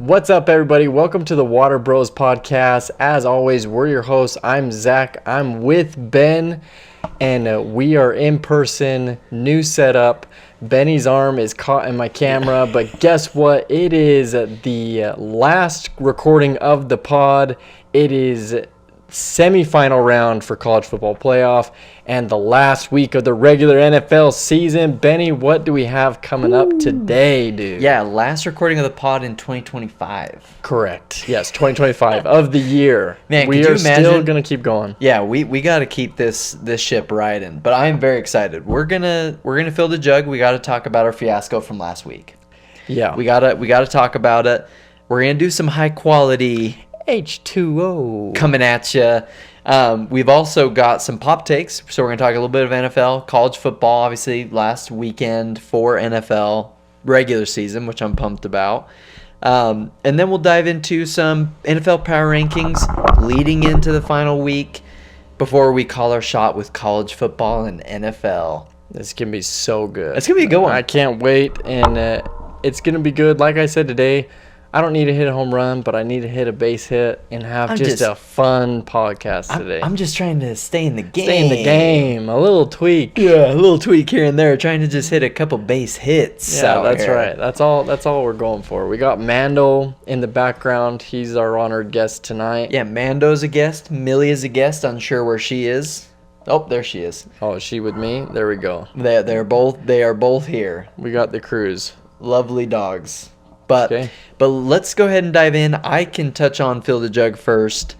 What's up, everybody? Welcome to the WaterBros podcast. As always, we're your hosts. I'm Zach. I'm with Ben, and we are in person. New setup. Benny's arm is caught in my camera, but guess what? It is the last recording of the pod. It is semifinal round for college football playoff and the last week of the regular NFL season. Benny, what do we have coming up today, dude? Yeah, last recording of the pod in 2025. Correct. Yes, 2025 of the year. Man, we could you are imagine? Still gonna keep going. Yeah, we got to keep this ship riding. But I am very excited. We're gonna fill the jug. We got to talk about our fiasco from last week. Yeah, We gotta talk about it. We're gonna do some high quality H2O coming at you. We've also got some Pap Takes, so we're going to talk a little bit of NFL, college football, obviously last weekend for NFL regular season, which I'm pumped about. And then we'll dive into some NFL power rankings leading into the final week before we call our shot with college football and NFL. This can be so good. It's going to be a good one. I can't wait, and it's gonna be good. Like I said today, I don't need to hit a home run, but I need to hit a base hit and have just a fun podcast today. I'm just trying to stay in the game. Stay in the game. A little tweak. Yeah, a little tweak here and there, trying to just hit a couple base hits. Yeah, that's right. That's all we're going for. We got Mando in the background. He's our honored guest tonight. Yeah, Mando's a guest. Millie is a guest. Unsure where she is. Oh, there she is. Oh, is she with me? There we go. They are both here. We got the cruise. Lovely dogs. But Okay. but let's go ahead and dive in. I can touch on Fill the Jug first.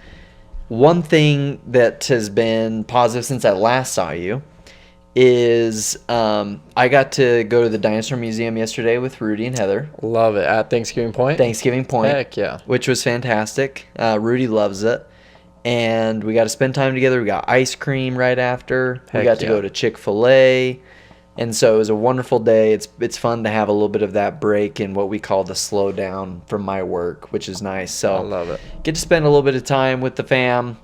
One thing that has been positive since I last saw you is I got to go to the Dinosaur Museum yesterday with Rudy and Heather. Love it. At Thanksgiving Point? Thanksgiving Point. Heck yeah. Which was fantastic. Rudy loves it. And we got to spend time together. We got ice cream right after. Heck we got to yeah. go to Chick-fil-A. And so it was a wonderful day. It's fun to have a little bit of that break in what we call the slow down from my work, which is nice. So I love it. Get to spend a little bit of time with the fam.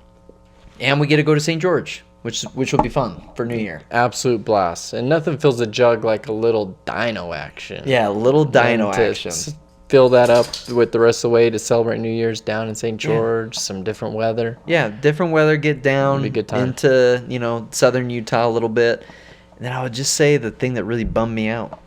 And we get to go to St. George, which will be fun for New Year. Absolute blast. And nothing fills the jug like a little dino action. Yeah, a little dino And to action. Fill that up with the rest of the way to celebrate New Year's down in St. George. Some different weather. Yeah, different weather, get down Be a good time. into, southern Utah a little bit. And then I would just say the thing that really bummed me out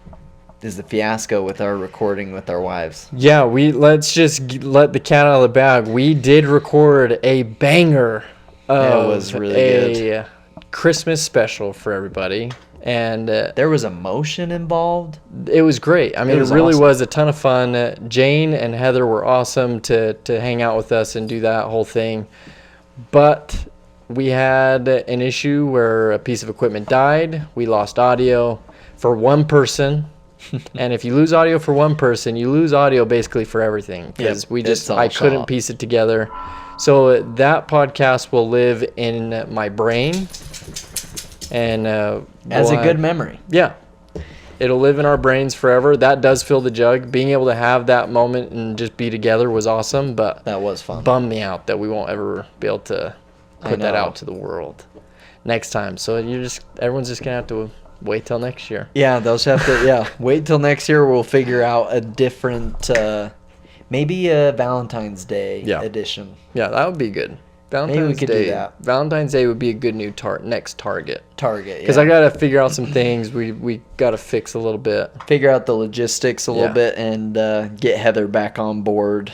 is the fiasco with our recording with our wives. Yeah, let's just let the cat out of the bag. We did record a banger of It was really good. Christmas special for everybody. And There was emotion involved. it was great. I mean, It was it really awesome. was a ton of fun. Jane and Heather were awesome to hang out with us and do that whole thing. But we had an issue where a piece of equipment died. We lost audio for one person. And if you lose audio for one person, you lose audio basically for everything. Because Yep, it's all I couldn't shot. piece it together. So that podcast will live in my brain. And As we'll a good have- memory. yeah. It'll live in our brains forever. That does fill the jug. Being able to have that moment and just be together was awesome, but That was fun. bummed me out that we won't ever be able to I put that know. out to the world next time. So everyone's just gonna have to wait till next year. Yeah, those have to wait till next year. We'll figure out a different maybe a Valentine's Day edition. Yeah, that would be good. Valentine's Maybe we could do Day. that. Valentine's Day would be a good new next target. Because I gotta figure out some things we gotta fix a little bit. figure out the logistics a little Yeah. bit and get Heather back on board.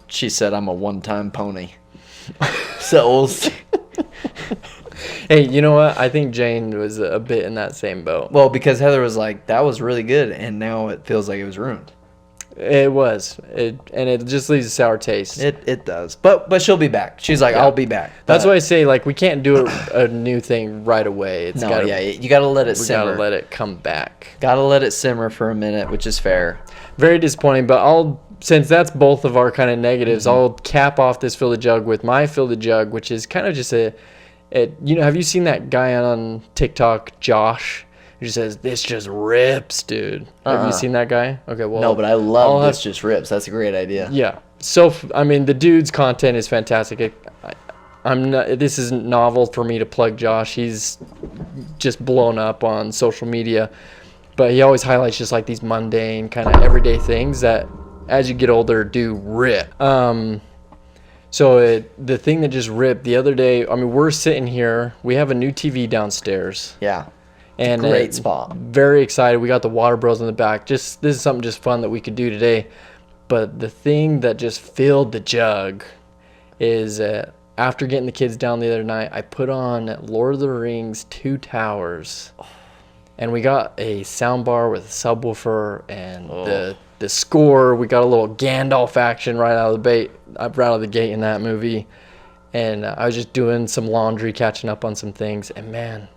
She said I'm a one-time pony. So we'll see. Hey, you know what? I think Jane was a bit in that same boat. Well, because Heather was like, that was really good, and now it feels like it was ruined. It was. And it just leaves a sour taste. It does. But she'll be back. She's like, Yeah. I'll be back. That's But- why I say, like, we can't do a new thing right away. It's No, gotta, you gotta let it we simmer. gotta let it come back. Gotta let it simmer for a minute, which is fair. Very disappointing, but since that's both of our kind of negatives, I'll cap off this Fill the Jug with my Fill the Jug, which is kind of just have you seen that guy on TikTok, Josh? He just says, "This just rips, dude." Have you seen that guy? Okay, well, No, but I I'll love have- This Just Rips. That's a great idea. Yeah. So I mean, the dude's content is fantastic. I'm not. This isn't novel for me to plug Josh. He's just blown up on social media, but he always highlights just like these mundane kind of everyday things that as you get older, do rip. So the thing that just ripped the other day, I mean, we're sitting here. We have a new TV downstairs. Yeah. And Great spot. Very excited. We got the WaterBros in the back. This is something just fun that we could do today. But the thing that just filled the jug is after getting the kids down the other night, I put on Lord of the Rings 2 Towers. And we got a sound bar with a subwoofer and the score. We got a little Gandalf action right out of the gate in that movie. And I was just doing some laundry, catching up on some things. And man,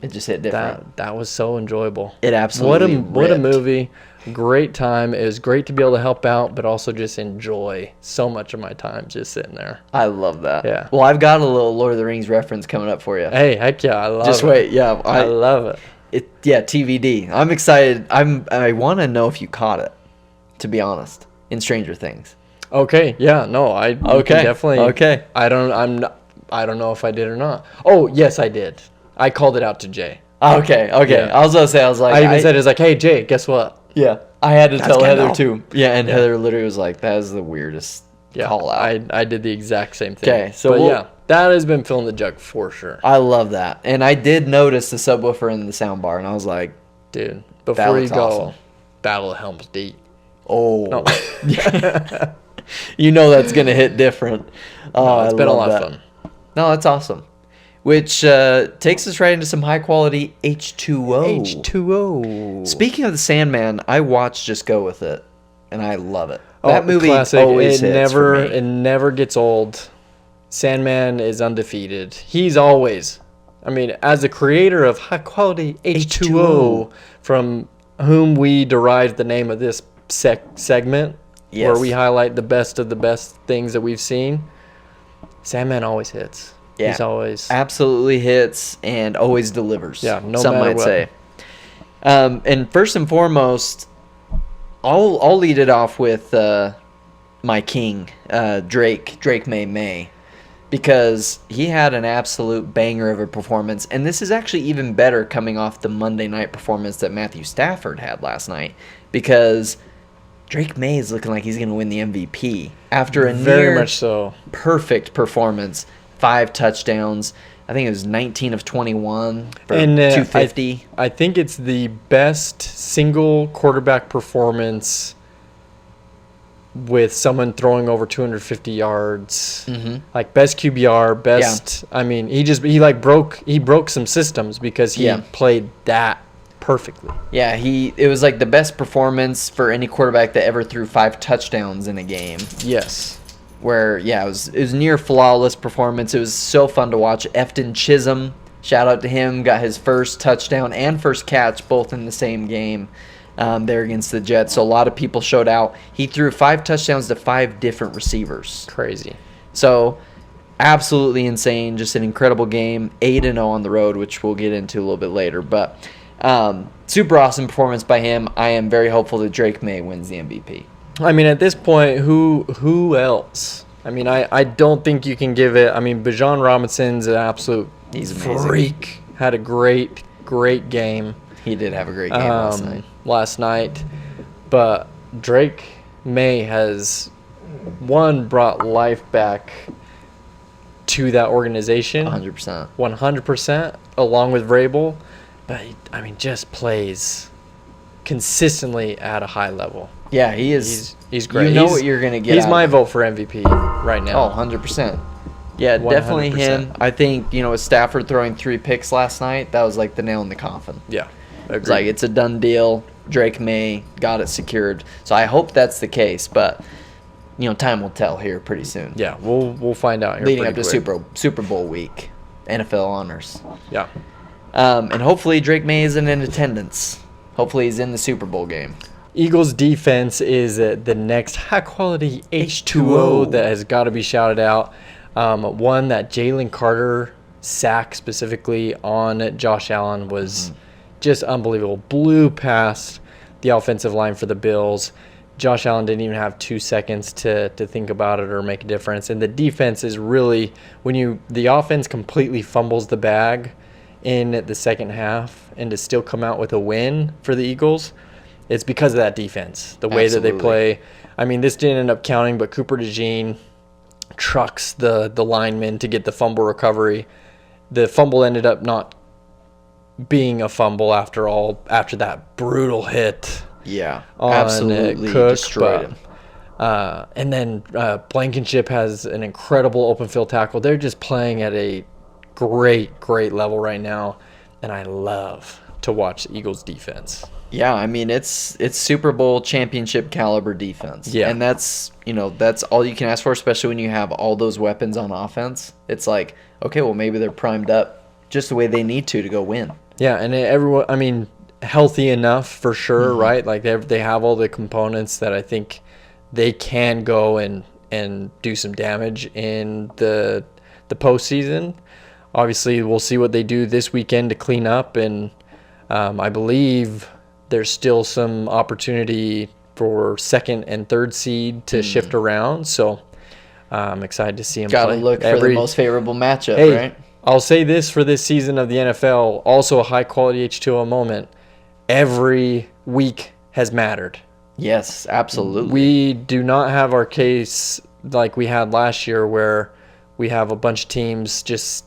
it just hit different. That was so enjoyable. It absolutely what a movie. Great time. It was great to be able to help out, but also just enjoy so much of my time just sitting there. I love that. Yeah. Well, I've got a little Lord of the Rings reference coming up for you. Hey, heck yeah, I love it. Just wait, yeah. I love it. Yeah, TVD. I'm excited. I want to know if you caught it, to be honest, in Stranger Things. Okay, yeah, no, definitely. Okay. I don't know if I did or not. Oh, yes, I did. I called it out to Jay. Okay. Yeah. I was gonna say, I was like, I even said, it's like, hey, Jay, guess what? Yeah. I had to tell Heather Gandalf. too. Yeah, and Heather literally was like, that is the weirdest call out. I did the exact same thing. Okay, so yeah, that has been filling the jug for sure. I love that. And I did notice the subwoofer in the soundbar, and I was like, dude, before you go, awesome. Battle of Helm's Deep. Oh. You know that's going to hit different. Oh, it's been a lot of fun. No, that's awesome. Which takes us right into some high-quality H2O. H2O. Speaking of the Sandman, I watched Just Go With It, and I love it. Oh, that movie classic. always hits for me. It never gets old. Sandman is undefeated. He's always, I mean, as the creator of high-quality H2O, from whom we derived the name of this segment, Yes. where we highlight the best of the best things that we've seen, Sandman always hits. Yeah. He's always absolutely hits and always delivers. Yeah, no some matter might what. say. And first and foremost, I'll lead it off with my king, Drake Maye, because he had an absolute banger of a performance, and this is actually even better coming off the Monday night performance that Matthew Stafford had last night, because Drake Maye is looking like he's going to win the MVP after a very near much so perfect performance. 5 touchdowns. I think it was 19 of 21 for and 250. I think it's the best single quarterback performance with someone throwing over 250 yards. Mm-hmm. Like best QBR, best. Yeah. I mean, he broke some systems because he played that perfectly. Yeah, it was like the best performance for any quarterback that ever threw 5 touchdowns in a game. Yes. Where it was near flawless performance. It was so fun to watch. Efton Chisholm, shout out to him, got his first touchdown and first catch both in the same game there against the Jets. So a lot of people showed out. He threw 5 touchdowns to 5 different receivers. Crazy. So absolutely insane. Just an incredible game. 8-0 on the road, which we'll get into a little bit later. But super awesome performance by him. I am very hopeful that Drake Maye wins the MVP. I mean, at this point, who else? I mean, I don't think you can give it. I mean, Bijan Robinson's an absolute freak. Had a great game. He did have a great game last night. But Drake Maye has, brought life back to that organization. 100%. 100%, along with Vrabel. But, I mean, just plays consistently at a high level. Yeah, he is. He's great. You know what you're going to get. He's my vote for MVP right now. Oh, 100%. Yeah, 100%. Definitely him. I think, with Stafford throwing 3 picks last night, that was like the nail in the coffin. Yeah. It's like it's a done deal. Drake Maye got it secured. So I hope that's the case, but time will tell here pretty soon. Yeah, we'll find out here leading up to quick. Super Bowl week. NFL honors. Yeah. And hopefully Drake Maye isn't in attendance. Hopefully he's in the Super Bowl game. Eagles defense is the next high-quality H2O that has got to be shouted out. One that Jalen Carter sack specifically on Josh Allen was just unbelievable. Blew past the offensive line for the Bills. Josh Allen didn't even have 2 seconds to think about it or make a difference. And the defense is really, the offense completely fumbles the bag in the second half and to still come out with a win for the Eagles, it's because of that defense, the way that they play. I mean, this didn't end up counting, but Cooper DeJean trucks the lineman to get the fumble recovery. The fumble ended up not being a fumble after all, after that brutal hit. Yeah, on absolutely Cook, destroyed him. And then Blankenship has an incredible open field tackle. They're just playing at a great level right now, and I love to watch the Eagles defense. Yeah, I mean it's Super Bowl championship caliber defense. Yeah. And that's all you can ask for, especially when you have all those weapons on offense. It's like, okay, well maybe they're primed up just the way they need to go win. Yeah, and everyone, I mean, healthy enough for sure, right? Like they have all the components that I think they can go and do some damage in the postseason. Obviously, we'll see what they do this weekend to clean up, and I believe there's still some opportunity for second and third seed to shift around. So I'm excited to see them Gotta play. look for the most favorable matchup, Hey, right? I'll say this for this season of the NFL, also a high-quality H2O moment. Every week has mattered. Yes, absolutely. We do not have our case like we had last year where we have a bunch of teams just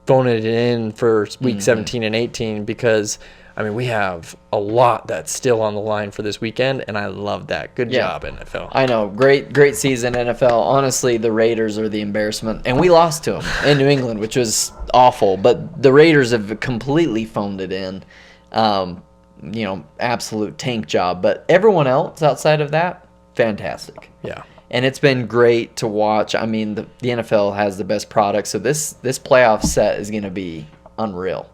phoning it in for week 17 and 18 because, I mean, we have a lot that's still on the line for this weekend, and I love that. Good job, NFL. I know. Great season, NFL. Honestly, the Raiders are the embarrassment. And we lost to them in New England, which was awful. But the Raiders have completely phoned it in. Absolute tank job. But everyone else outside of that, fantastic. Yeah. And it's been great to watch. I mean, the NFL has the best product, so this playoff set is going to be unreal.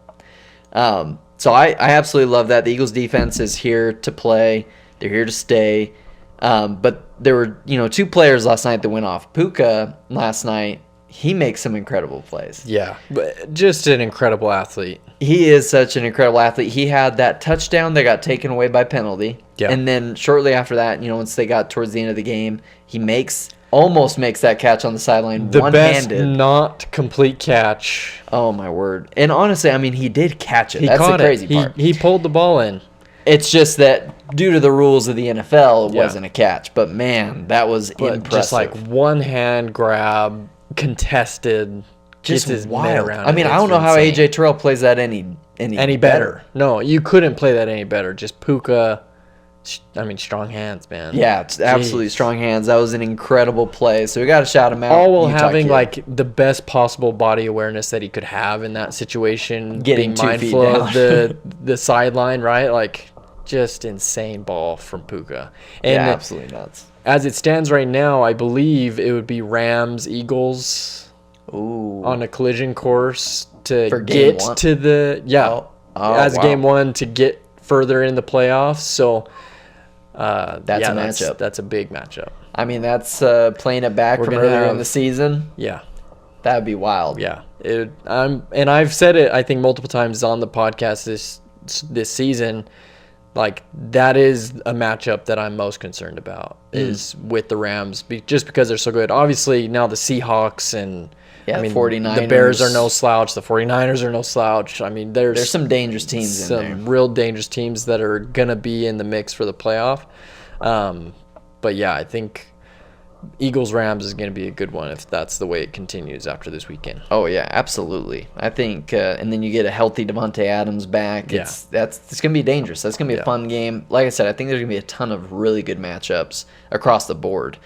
So I absolutely love that. The Eagles defense is here to play. They're here to stay. But there were, two players last night that went off. Puka last night, he makes some incredible plays. Yeah, but just an incredible athlete. He is such an incredible athlete. He had that touchdown that got taken away by penalty. Yeah. And then shortly after that, once they got towards the end of the game, he almost makes that catch on the sideline one-handed. The best not complete catch. Oh, my word. And honestly, I mean, he did catch it. He That's the caught crazy it. part. He pulled the ball in. It's just that due to the rules of the NFL, it wasn't a catch. But, man, that was impressive. Just like one hand grab, contested, just his wild. head around. I mean, I don't know how insane. A.J. Terrell plays that any better. No, you couldn't play that any better. Just Puka. I mean, strong hands, man. Yeah, it's absolutely strong hands. That was an incredible play. So we got to shout him out. All while having like the best possible body awareness that he could have in that situation. Getting being 2 feet mindful down. of the sideline, right? Like, just insane ball from Puka. And yeah, absolutely nuts. As it stands right now, I believe it would be Rams, Eagles on a collision course to get to the game one to get further in the playoffs. So that's a matchup. That's a big matchup. I mean, that's playing it back from earlier in the season. Yeah, that would be wild. Yeah, and I've said it I think multiple times on the podcast this season. Like, that is a matchup that I'm most concerned about is with the Rams, just because they're so good. Obviously, now the Seahawks and 49ers. The Bears are no slouch. The 49ers are no slouch. I mean, there's some dangerous teams in there. Some real dangerous teams that are going to be in the mix for the playoff. But, yeah, I think Eagles-Rams is going to be a good one if that's the way it continues after this weekend. Oh, yeah, absolutely. I think, and then you get a healthy Devontae Adams back. It's going to be dangerous. That's going to be a fun game. Like I said, I think there's going to be a ton of really good matchups across the board.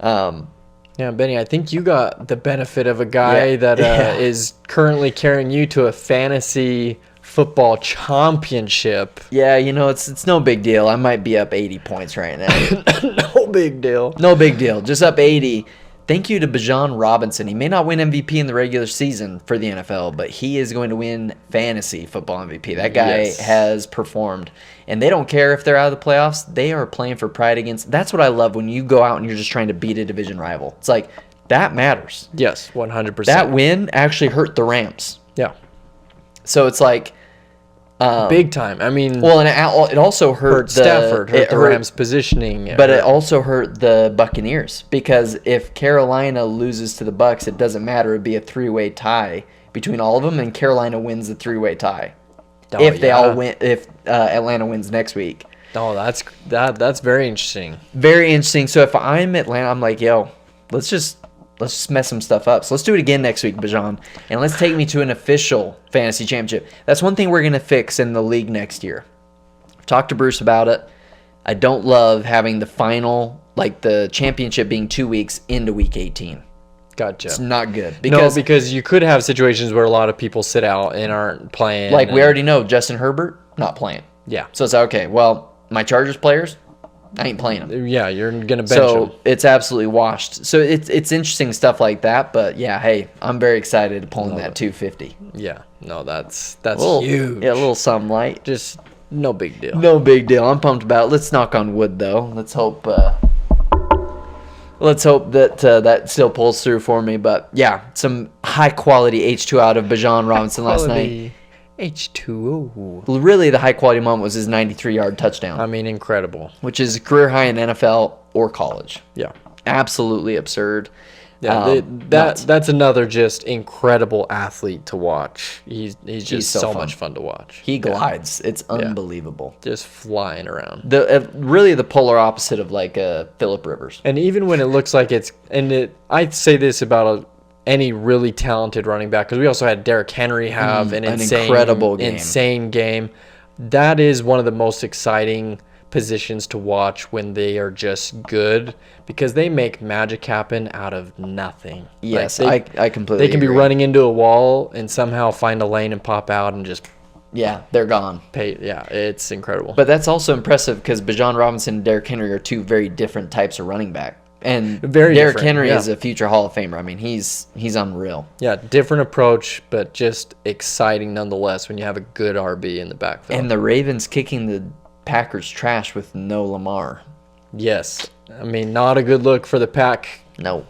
Yeah, Benny, I think you got the benefit of a guy that is currently carrying you to a fantasy football championship. Yeah, it's no big deal. I might be up 80 points right now. No big deal. No big deal. Just up 80. Thank you to Bijan Robinson. He may not win MVP in the regular season for the NFL, but he is going to win fantasy football MVP. That guy has performed. And they don't care if they're out of the playoffs. They are playing for pride against. That's what I love when you go out and you're just trying to beat a division rival. It's like, that matters. Yes, 100%. That win actually hurt the Rams. Yeah. So it's like, big time. I mean, well, and it also hurt Stafford, hurt the Rams' positioning, but it also hurt the Buccaneers, because if Carolina loses to the Bucs, it doesn't matter. It'd be a 3-way tie between all of them, and Carolina wins the 3-way tie if they all win. If Atlanta wins next week, Oh, that's very interesting. Very interesting. So if I'm Atlanta, I'm like, yo, let's just mess some stuff up. So let's do it again next week, Bajan, and let's take me to an official fantasy championship. That's one thing we're gonna fix in the league next year. Talk to Bruce about it. I don't love having the final, like the championship being 2 weeks into week 18. Gotcha. It's not good. Because you could have situations where a lot of people sit out and aren't playing. Like we already know, Justin Herbert, not playing. Yeah. So it's okay. Well, my Chargers players, I ain't playing them. Yeah, you're going to bench So them. it's absolutely washed. So it's interesting stuff like that. But yeah, hey, I'm very excited to pull in that 250. Yeah. No, that's Huge. Yeah, a little something light. Just no big deal. No big deal. I'm pumped about it. Let's knock on wood, though. Let's hope that that still pulls through for me. But yeah, some high quality H2 out of Bijan Robinson last night. H2O. Really, the high quality moment was his 93-yard touchdown. I mean, incredible. Which is career high in NFL or college. Yeah. Absolutely absurd. Yeah, that's another just incredible athlete to watch. He's just so much fun to watch. He glides. It's unbelievable. Just flying around. Really the polar opposite of like Phillip Rivers. And even when it looks like I say this about any really talented running back, because we also had Derrick Henry have an incredible game. Insane game. That is one of the most exciting positions to watch when they are just good, because they make magic happen out of nothing. Yes, like I completely They can agree. be running into a wall and somehow find a lane and pop out and just they're gone. Yeah, it's incredible. But that's also impressive because Bijan Robinson and Derrick Henry are two very different types of running back. And Derrick Henry is a future Hall of Famer. I mean, he's unreal. Yeah, different approach, but just exciting nonetheless when you have a good RB in the backfield. And the Ravens kicking the Packers trash with no Lamar. Yes. I mean, not a good look for the Pack. No.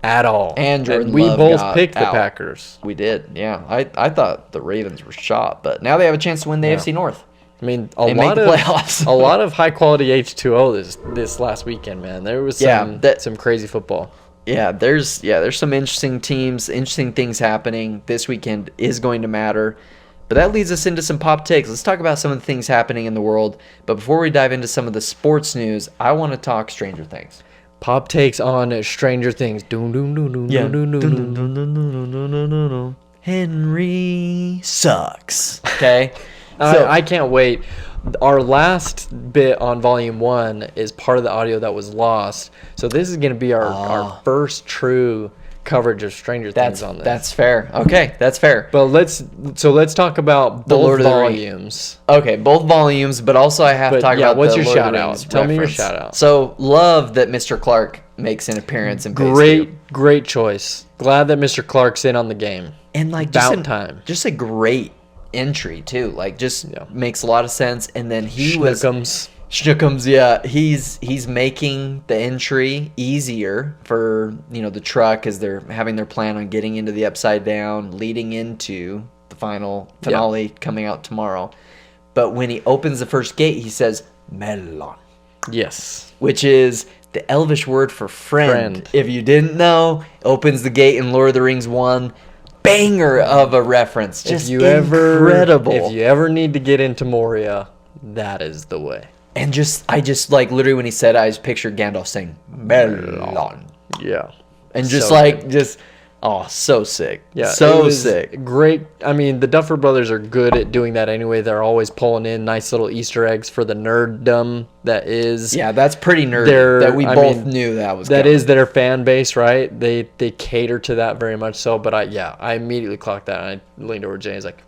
At all. And Jordan we Love both got picked the out. Packers. We did, yeah. I thought the Ravens were shot, but now they have a chance to win the AFC North. I mean, They make the playoffs. a lot of high quality H2O this last weekend, man. There was some crazy football. Yeah, there's some interesting teams, interesting things happening. This weekend is going to matter. But that leads us into some pop takes. Let's talk about some of the things happening in the world. But before we dive into some of the sports news, I want to talk Stranger Things. Pop takes on Stranger Things. Henry sucks. Okay? I can't wait. Our last bit on Volume 1 is part of the audio that was lost. So this is going to be our first true coverage of Stranger Things on this. That's fair. Okay, that's fair. But let's talk about both Lord of the volumes. Okay, both volumes, but also I have to talk about what's the your Lord of shout the out? Rings Tell me your reference. shout out. So, love that Mr. Clark makes an appearance in phase 2. Great choice. Glad that Mr. Clark's in on the game. And like time. Just a great entry too. Like makes a lot of sense. And then Schnookums, yeah. He's making the entry easier for, the truck as they're having their plan on getting into the Upside Down, leading into the final finale coming out tomorrow. But when he opens the first gate, he says melon. Yes. Which is the Elvish word for friend. If you didn't know, opens the gate in Lord of the Rings 1. Banger of a reference. Just incredible. If you ever need to get into Moria, that is the way. And I just like literally when he said, I just pictured Gandalf saying melon. Yeah. And so sick. Yeah. So sick. Great. I mean, the Duffer Brothers are good at doing that anyway. They're always pulling in nice little Easter eggs for the nerddom that is. Yeah, that's pretty nerdy. That we both knew that was that coming. is their fan base, right? They cater to that very much so. But I immediately clocked that and I leaned over to James like,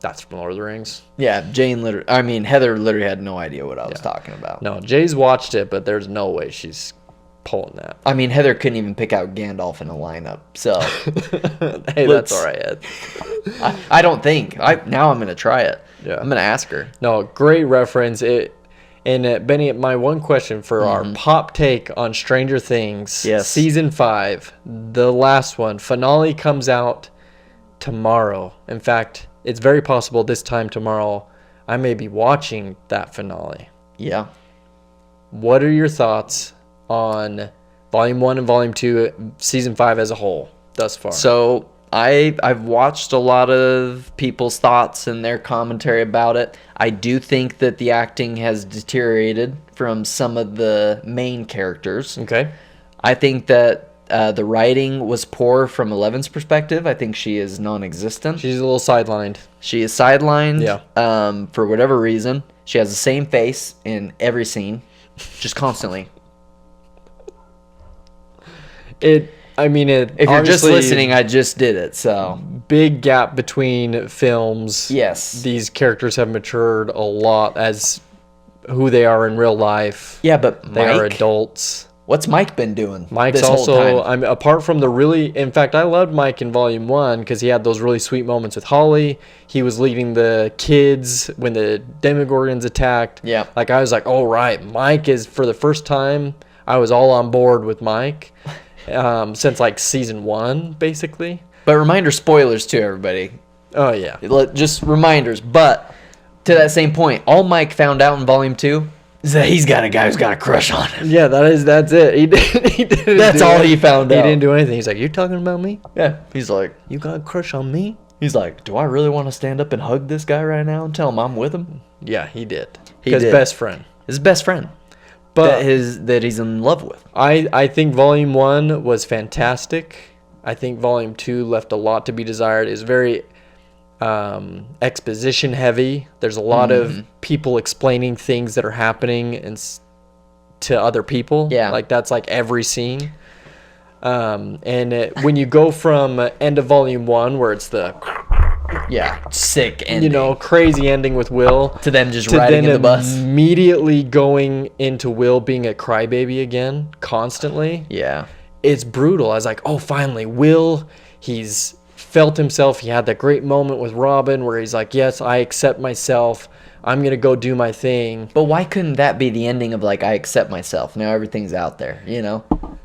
that's from Lord of the Rings. Yeah, Heather literally had no idea what I was talking about. No, Jay's watched it, but there's no way she's pulling that. I mean, Heather couldn't even pick out Gandalf in a lineup, so hey, that's all right, Ed. I don't think. Now I'm gonna try it. Yeah, I'm gonna ask her. No, great reference. Benny, my one question for our pop take on Stranger Things, season 5, the last one, finale comes out tomorrow. In fact, it's very possible this time tomorrow I may be watching that finale. Yeah. What are your thoughts on Volume 1 and Volume 2, Season 5 as a whole thus far? So, I've watched a lot of people's thoughts and their commentary about it. I do think that the acting has deteriorated from some of the main characters. Okay. I think that the writing was poor from Eleven's perspective. I think she is non-existent. She's a little sidelined. She is sidelined. Yeah. For whatever reason. She has the same face in every scene, just constantly. If you're just listening, I just did it. So big gap between films. Yes. These characters have matured a lot as who they are in real life. Yeah, but they Mike, are adults. What's Mike been doing? Mike's this whole also, time? apart from in fact, I loved Mike in Volume 1 because he had those really sweet moments with Holly. He was leading the kids when the Demogorgons attacked. Yeah. Like, I was like, oh, right, Mike is, for the first time, I was all on board with Mike since, like, Season 1, basically. But reminder spoilers too, everybody. Oh, yeah. Just reminders. But to that same point, all Mike found out in Volume 2 is that he's got a guy who's got a crush on him. Yeah, that's it. He didn't That's all he found out. He didn't do anything. He's like, you're talking about me? Yeah. He's like, You got a crush on me? he's like, do I really want to stand up and hug this guy right now and tell him I'm with him? Yeah, he did. He His did. best friend. His best friend. But that he's in love with. I think Volume 1 was fantastic. I think Volume 2 left a lot to be desired. It's very exposition heavy. There's a lot of people explaining things that are happening to other people. Yeah. Like, that's like every scene. When you go from end of Volume 1, where it's the sick ending. crazy ending with Will, To them just riding in the bus. immediately going into Will being a crybaby again, constantly. Yeah. It's brutal. I was like, oh, finally, Will, he's felt himself. He had that great moment with Robin where he's like, yes, I accept myself. I'm going to go do my thing. But why couldn't that be the ending of, like, I accept myself? Now everything's out there, And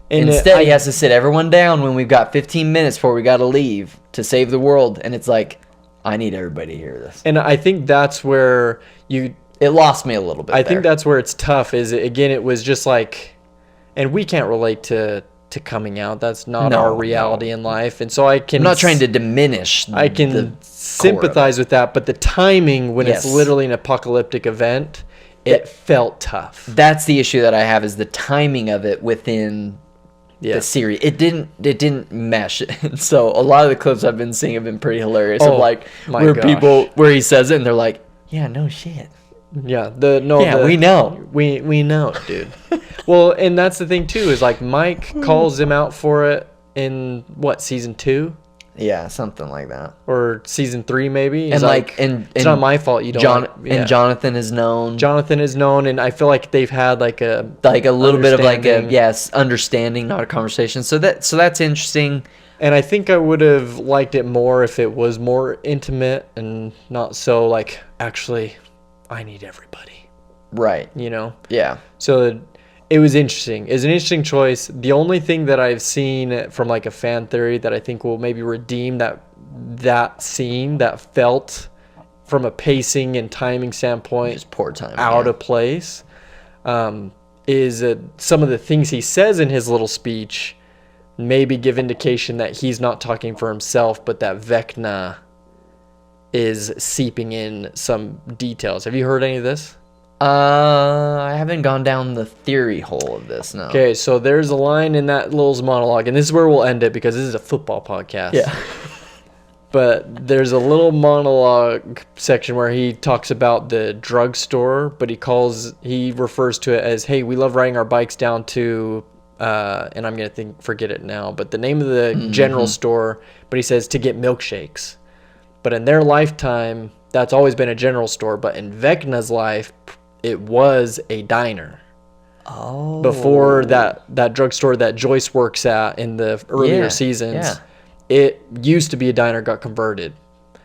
Instead, he has to sit everyone down when we've got 15 minutes before we got to leave to save the world. And it's like, I need everybody to hear this. And I think that's where It lost me a little bit. I think that's where it's tough is, again, it was just like, and we can't relate to coming out. That's not our reality in life. And so I'm not trying to diminish. I can sympathize with that, but the timing when it's Yes. literally an apocalyptic event, it felt tough. That's the issue that I have is the timing of it within the series. It didn't mesh. So a lot of the clips I've been seeing have been pretty hilarious. Oh, of like my where gosh. people where he says it and they're like, yeah, no shit. Yeah, we know. We know, dude. Well, and that's the thing too is like Mike calls him out for it in season 2 Yeah, something like that. or season 3 maybe. He's And like it's not my fault. You don't. and Jonathan is known. Jonathan is known, and I feel like they've had like a little bit of like a understanding. understanding, not a conversation. So that's interesting. And I think I would have liked it more if it was more intimate and not so like, actually, I need everybody, Right. Yeah. So it was interesting. It's an interesting choice. The only thing that I've seen from like a fan theory that I think will maybe redeem that scene that felt from a pacing and timing standpoint Just poor timing. out of place is some of the things he says in his little speech maybe give indication that he's not talking for himself, but that Vecna is seeping in some details. Have you heard any of this? I haven't gone down the theory hole of this, no. Okay, so there's a line in that little monologue, and this is where we'll end it because this is a football podcast. Yeah. But there's a little monologue section where he talks about the drugstore, but he refers to it as, hey, we love riding our bikes down to, and I'm going to forget it now, but the name of the general store, but he says to get milkshakes. But in their lifetime, that's always been a general store, but in Vecna's life, it was a diner. Oh. Before that drugstore that Joyce works at in the earlier seasons, it used to be a diner, got converted.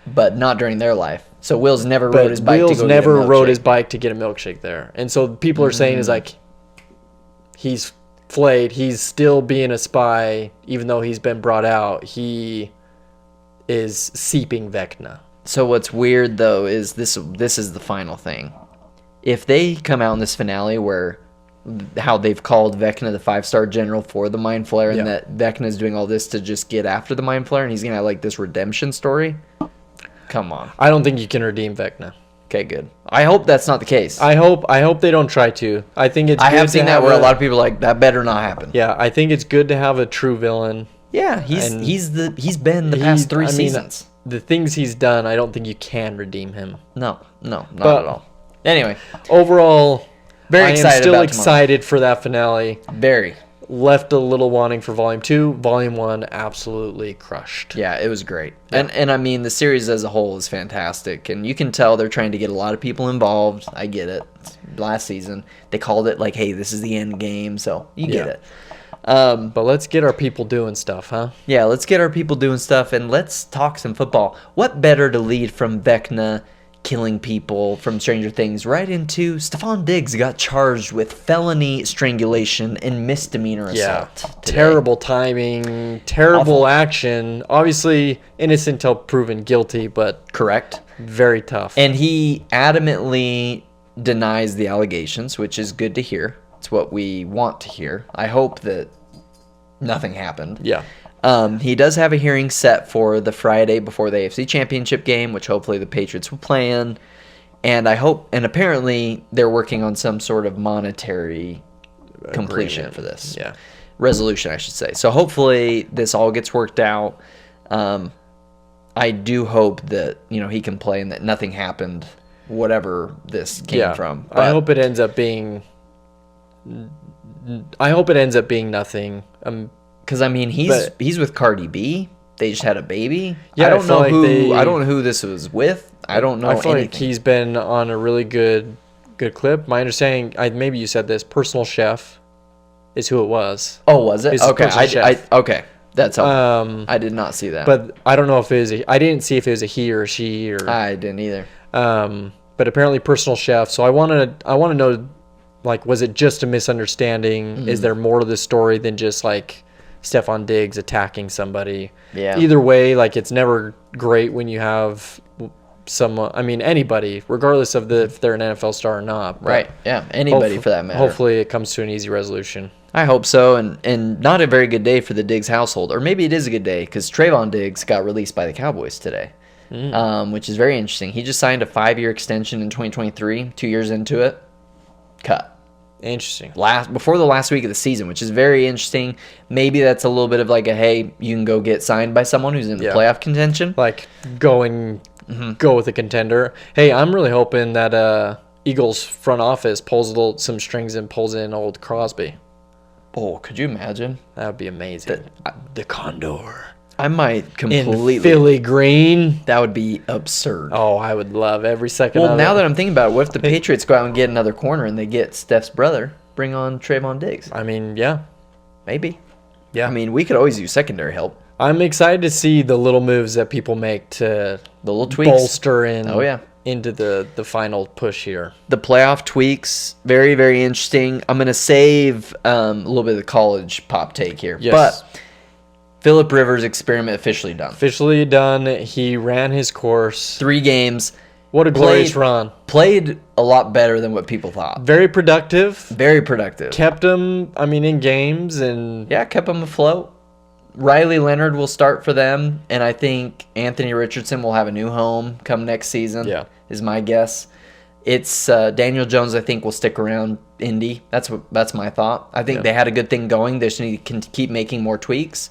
But not during their life. So Will's never rode his bike Will's to go never get a rode his milkshake. bike to get a milkshake there. And so people are saying is like, he's flayed. He's still being a spy, even though he's been brought out. He is seeping Vecna. So what's weird though is this is the final thing. If they come out in this finale where how they've called Vecna the 5-star general for the Mind Flayer, and Yeah. that Vecna is doing all this to just get after the Mind Flayer, and he's gonna have like this redemption story. Come on. I don't think you can redeem Vecna. Okay, good. I hope that's not the case. I hope they don't try to. I think it's. I good have to seen that have where a lot of people are like, that better not happen. Yeah, I think it's good to have a true villain. Yeah, he's been the past 3 seasons. The things he's done, I don't think you can redeem him. No, not at all. Anyway, overall, very I am excited still about excited for that finale. Very. Left a little wanting for Volume 2. Volume 1 absolutely crushed. Yeah, it was great. Yeah. And I mean, the series as a whole is fantastic. And you can tell they're trying to get a lot of people involved. I get it. Last season, they called it like, hey, this is the end game. So you get it. But let's get our people doing stuff, huh? Yeah, let's get our people doing stuff. And let's talk some football. What better to lead from Vecna killing people from Stranger Things right into Stephon Diggs got charged with felony strangulation and misdemeanor assault. Today. Terrible timing, terrible action. Obviously innocent till proven guilty, but correct. Very tough. And he adamantly denies the allegations, which is good to hear. It's what we want to hear. I hope that nothing happened. Yeah. He does have a hearing set for the Friday before the AFC Championship game, which hopefully the Patriots will play in. And apparently they're working on some sort of monetary completion for this. Yeah. Resolution, I should say. So hopefully this all gets worked out. I do hope that, he can play and that nothing happened, whatever this came from. But I hope it ends up being nothing. Because he's with Cardi B. They just had a baby. Yeah, I don't know I don't know who this was with. I don't know. I feel anything. like he's been on a really good clip. My understanding, maybe you said this, personal chef is who it was. Oh, was it? It's Okay, personal chef. okay, that's helpful. I did not see that. But I don't know if it was. I didn't see if it was a he or a she or. I didn't either. But apparently, personal chef. So I want to know, like, was it just a misunderstanding? Mm-hmm. Is there more to the story than just like Stephon Diggs attacking somebody? Yeah. Either way, like, it's never great when you have someone. I mean, anybody, regardless of if they're an NFL star or not. Right. Yeah. Anybody for that matter. Hopefully, it comes to an easy resolution. I hope so, and not a very good day for the Diggs household, or maybe it is a good day because Trayvon Diggs got released by the Cowboys today, which is very interesting. He just signed a 5-year extension in 2023, 2 years into it, cut. Interesting. Before the last week of the season, which is very interesting. Maybe that's a little bit of like a, hey, you can go get signed by someone who's in the playoff contention. Like go with a contender. Hey, I'm really hoping that Eagles front office pulls some strings and pulls in old Crosby. Oh, could you imagine? That would be amazing. The Condor. I might completely. In Philly green. That would be absurd. Oh, I would love every second of it. Well, now that I'm thinking about it, what if the Patriots go out and get another corner and they get Steph's brother, bring on Trayvon Diggs? I mean, yeah. Maybe. Yeah. I mean, we could always use secondary help. I'm excited to see the little moves that people make to the little tweaks. Bolster in. Oh, yeah. Into the final push here. The playoff tweaks, very, very interesting. I'm going to save a little bit of the college pop take here. Yes. But Phillip Rivers' experiment officially done. Officially done. He ran his course. 3 games. What a glorious run. Played a lot better than what people thought. Very productive. Very productive. Kept him, in games. And yeah, kept him afloat. Riley Leonard will start for them, and I think Anthony Richardson will have a new home come next season. Yeah, is my guess. It's Daniel Jones. I think will stick around Indy. That's my thought. I think they had a good thing going. They just need to keep making more tweaks.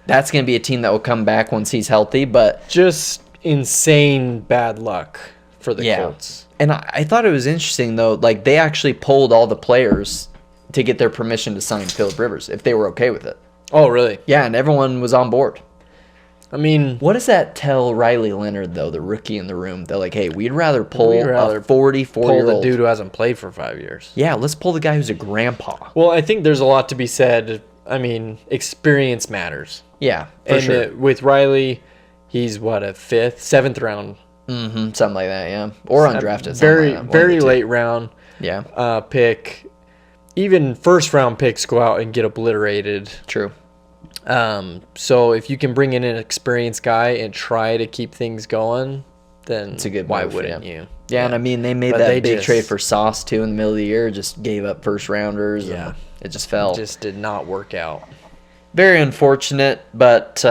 That's going to be a team that will come back once he's healthy. But just insane bad luck for the Colts. And I thought it was interesting though. Like they actually polled all the players to get their permission to sign Phillip Rivers if they were okay with it. Oh, really? Yeah, and everyone was on board. I mean... What does that tell Riley Leonard, though, the rookie in the room? They're like, hey, we'd rather pull a 44-year-old... Pull the dude who hasn't played for 5 years. Yeah, let's pull the guy who's a grandpa. Well, I think there's a lot to be said. I mean, experience matters. Yeah, for sure. With Riley, he's, what, a 5th, 7th round? Mm-hmm, something like that, yeah. Or undrafted. Very late round pick. Even first-round picks go out and get obliterated. True. So if you can bring in an experienced guy and try to keep things going, then it's a good why move for wouldn't him. you? Yeah, and I mean, they made But that they big just- trade for Sauce, too, in the middle of the year. Just gave up first rounders. Yeah. And it just fell. Just did not work out. Very unfortunate, but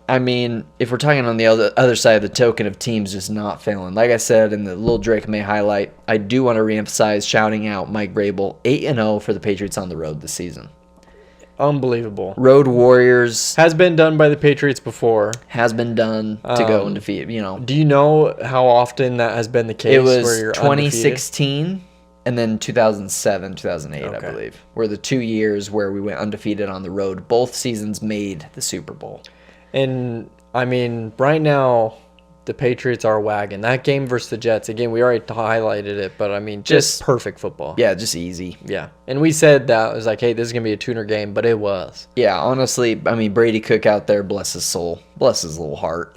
I mean, if we're talking on the other side of the token of teams just not failing, like I said in the little Drake Maye highlight, I do want to reemphasize shouting out Mike Vrabel, 8-0 for the Patriots on the road this season. Unbelievable. Road Warriors Has been done by the Patriots before. has been done to go undefeated. You know, Do you know how often that has been the case? it was where you're 2016 and then 2007, 2008, I Okay. believe, were the 2 years where we went undefeated on the road. Both seasons made the Super Bowl. And I mean, right now, the Patriots are wagging. That game versus the Jets, again, we already highlighted it, but I mean, just perfect football. Yeah, just easy. Yeah. And we said that it was like, hey, this is going to be a tuner game, but it was. Yeah, honestly, I mean, Brady Cook out there, bless his soul, bless his little heart.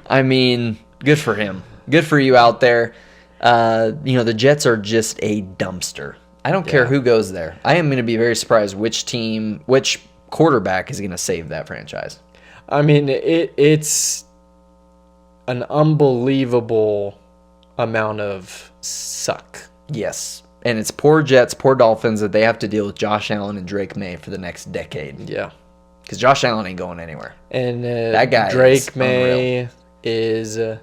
I mean, good for him. Good for you out there. You know, the Jets are just a dumpster. I don't care who goes there. I am going to be very surprised which quarterback is going to save that franchise. I mean, it's an unbelievable amount of suck. Yes. And it's poor Jets, poor Dolphins that they have to deal with Josh Allen and Drake Maye for the next decade. Yeah. Because Josh Allen ain't going anywhere. And That guy is Drake Maye is a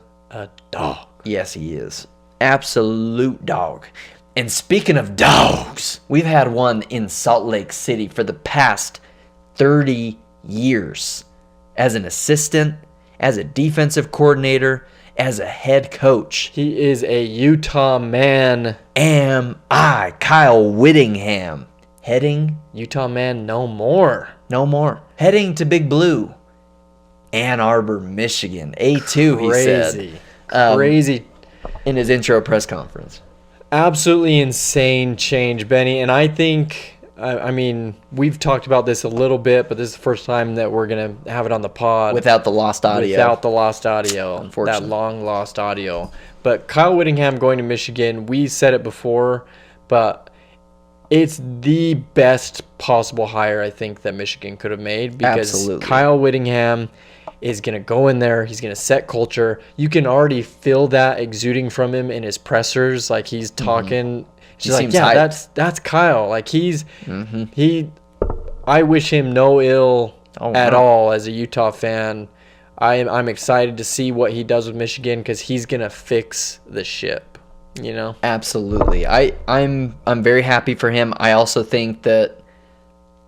dog. Yes, he is. Absolute dog. And speaking of dogs, we've had one in Salt Lake City for the past 30 years. As an assistant, as a defensive coordinator, as a head coach. He is a Utah man. Am I, Kyle Whittingham, heading Utah man no more. no more. Heading to Big Blue, Ann Arbor, Michigan. A2, he said. Crazy. Um, Crazy. In his intro press conference. Absolutely insane change, Benny. And I think, I mean, we've talked about this a little bit, but this is the first time that we're going to have it on the pod. Without the lost audio. Without the lost audio. Unfortunately. That long lost audio. But Kyle Whittingham going to Michigan, we said it before, but it's the best possible hire I think that Michigan could have made, because Absolutely. Kyle Whittingham is going to go in there. He's going to set culture. You can already feel that exuding from him in his pressers. Like he's talking. He's like, seems yeah, hyped. that's Kyle. Like I wish him no ill at all as a Utah fan. I'm excited to see what he does with Michigan, because he's going to fix the ship, you know? Absolutely. I'm very happy for him. I also think that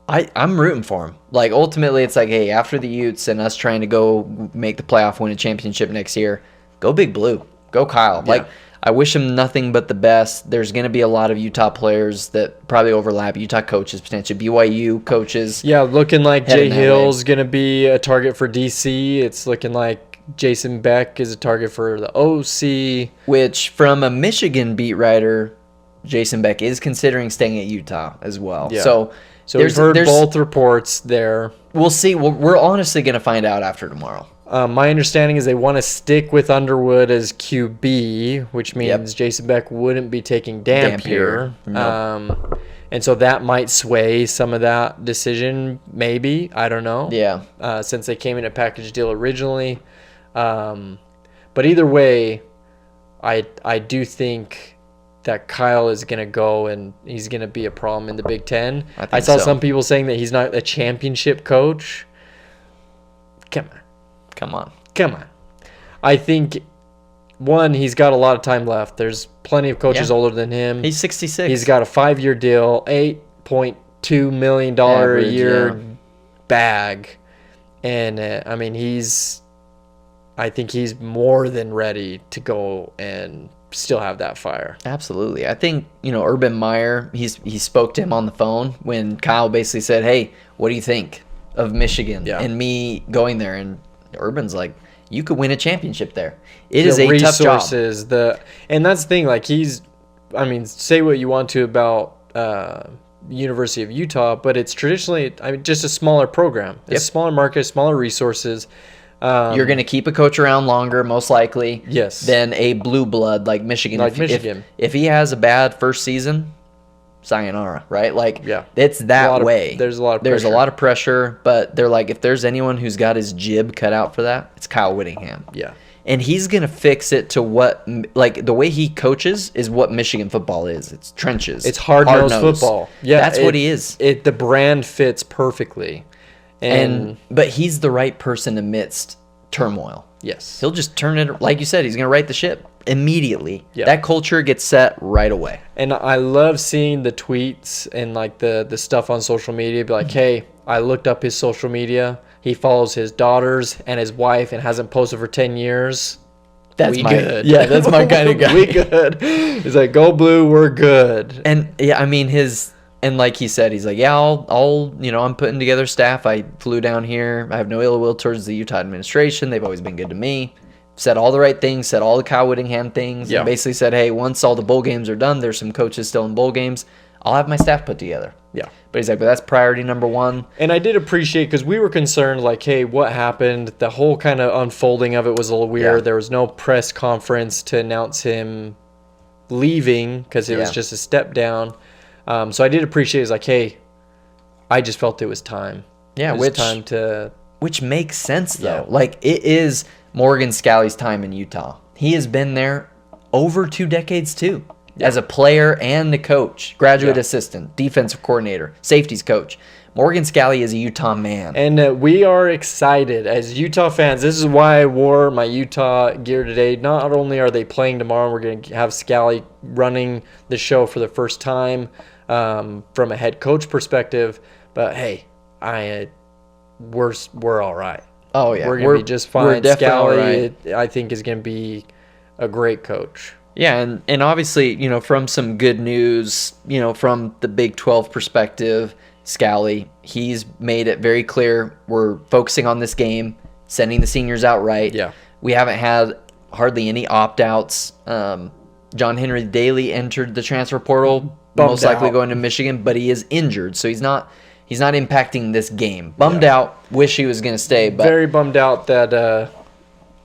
I'm rooting for him. Like, ultimately, it's like, hey, after the Utes and us trying to go make the playoff, win a championship next year, go Big Blue. Go Kyle. Yeah. Like, I wish him nothing but the best. There's going to be a lot of Utah players that probably overlap. Utah coaches, potentially BYU coaches. Yeah, looking like Heading Jay that Hill's going to be a target for DC. It's looking like Jason Beck is a target for the OC. Which, from a Michigan beat writer, Jason Beck is considering staying at Utah as well. Yeah. So we've heard both reports there. We'll see. We're honestly going to find out after tomorrow. My understanding is they want to stick with Underwood as QB, which means Jason Beck wouldn't be taking Dampier. Nope. And so that might sway some of that decision, maybe. I don't know. Yeah. Since they came in a package deal originally. But either way, I do think that Kyle is going to go and he's going to be a problem in the Big Ten. I saw some people saying that he's not a championship coach. Come on. I think, one, he's got a lot of time left. There's plenty of coaches older than him. He's 66. He's got a 5-year deal, $8.2 million a year bag. And, I mean, I think he's more than ready to go and still have that fire. Absolutely. I think, Urban Meyer, he spoke to him on the phone when Kyle basically said, hey, what do you think of Michigan and me going there? And Urban's like, you could win a championship there. It is a tough job. And that's the thing, like say what you want to about University of Utah, but it's traditionally just a smaller program. It's a smaller market, smaller resources. You're going to keep a coach around longer, most likely, than a blue blood like Michigan. If he has a bad first season, sayonara, right? It's that way. There's a lot of pressure. But they're like, if there's anyone who's got his jib cut out for that, it's Kyle Whittingham. Yeah. And he's going to fix it to what, like, the way he coaches is what Michigan football is. It's trenches. It's hard-nosed football. Yeah, that's what he is. The brand fits perfectly. But he's the right person amidst turmoil. Yes. He'll just turn it, like you said, he's going to right the ship immediately. Yep. That culture gets set right away. And I love seeing the tweets and like the stuff on social media. Be like, hey, I looked up his social media. He follows his daughters and his wife and hasn't posted for 10 years. That's good. Yeah, that's my kind of guy. We good. He's like, go blue, we're good. And yeah, I mean and like he said, he's like, yeah, I'll I'm putting together staff. I flew down here. I have no ill will towards the Utah administration. They've always been good to me. Said all the right things, said all the Kyle Whittingham things, and basically said, hey, once all the bowl games are done, there's some coaches still in bowl games. I'll have my staff put together. Yeah. But he's like, but that's priority number one. And I did appreciate, because we were concerned, like, hey, what happened? The whole kind of unfolding of it was a little weird. Yeah. There was no press conference to announce him leaving because it was just a step down. So I did appreciate it. It's like, hey, I just felt it was time. Yeah, which makes sense, though. Yeah. Like, it is Morgan Scalley's time in Utah. He has been there over 2 decades, too. As a player and the coach, graduate assistant, defensive coordinator, safeties coach. Morgan Scalley is a Utah man. And we are excited as Utah fans. This is why I wore my Utah gear today. Not only are they playing tomorrow, we're going to have Scalley running the show for the first time from a head coach perspective. But, hey, we're all right. Oh, yeah. We're going to be just fine. We're definitely Scalley, right. I think, is going to be a great coach. Yeah, and obviously, from some good news, from the Big 12 perspective, Scalley, he's made it very clear we're focusing on this game, sending the seniors out right. Yeah. We haven't had hardly any opt-outs. John Henry Daly entered the transfer portal, most likely going to Michigan, but he is injured, so he's not impacting this game. Bummed out, wish he was going to stay. But very bummed out that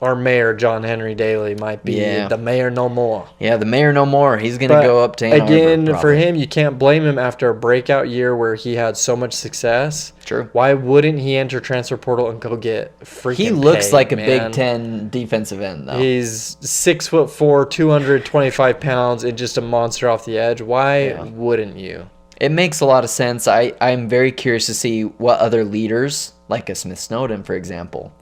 our mayor, John Henry Daly, might be the mayor no more. Yeah, the mayor no more. He's going to go up to Ann Arbor, again, probably. For him, you can't blame him after a breakout year where he had so much success. True. Why wouldn't he enter transfer portal and go get freaking He looks paid, like a man? Big Ten defensive end, though. He's 6'4", 225 pounds, and just a monster off the edge. Why wouldn't you? It makes a lot of sense. I'm very curious to see what other leaders, like a Smith Snowden, for example,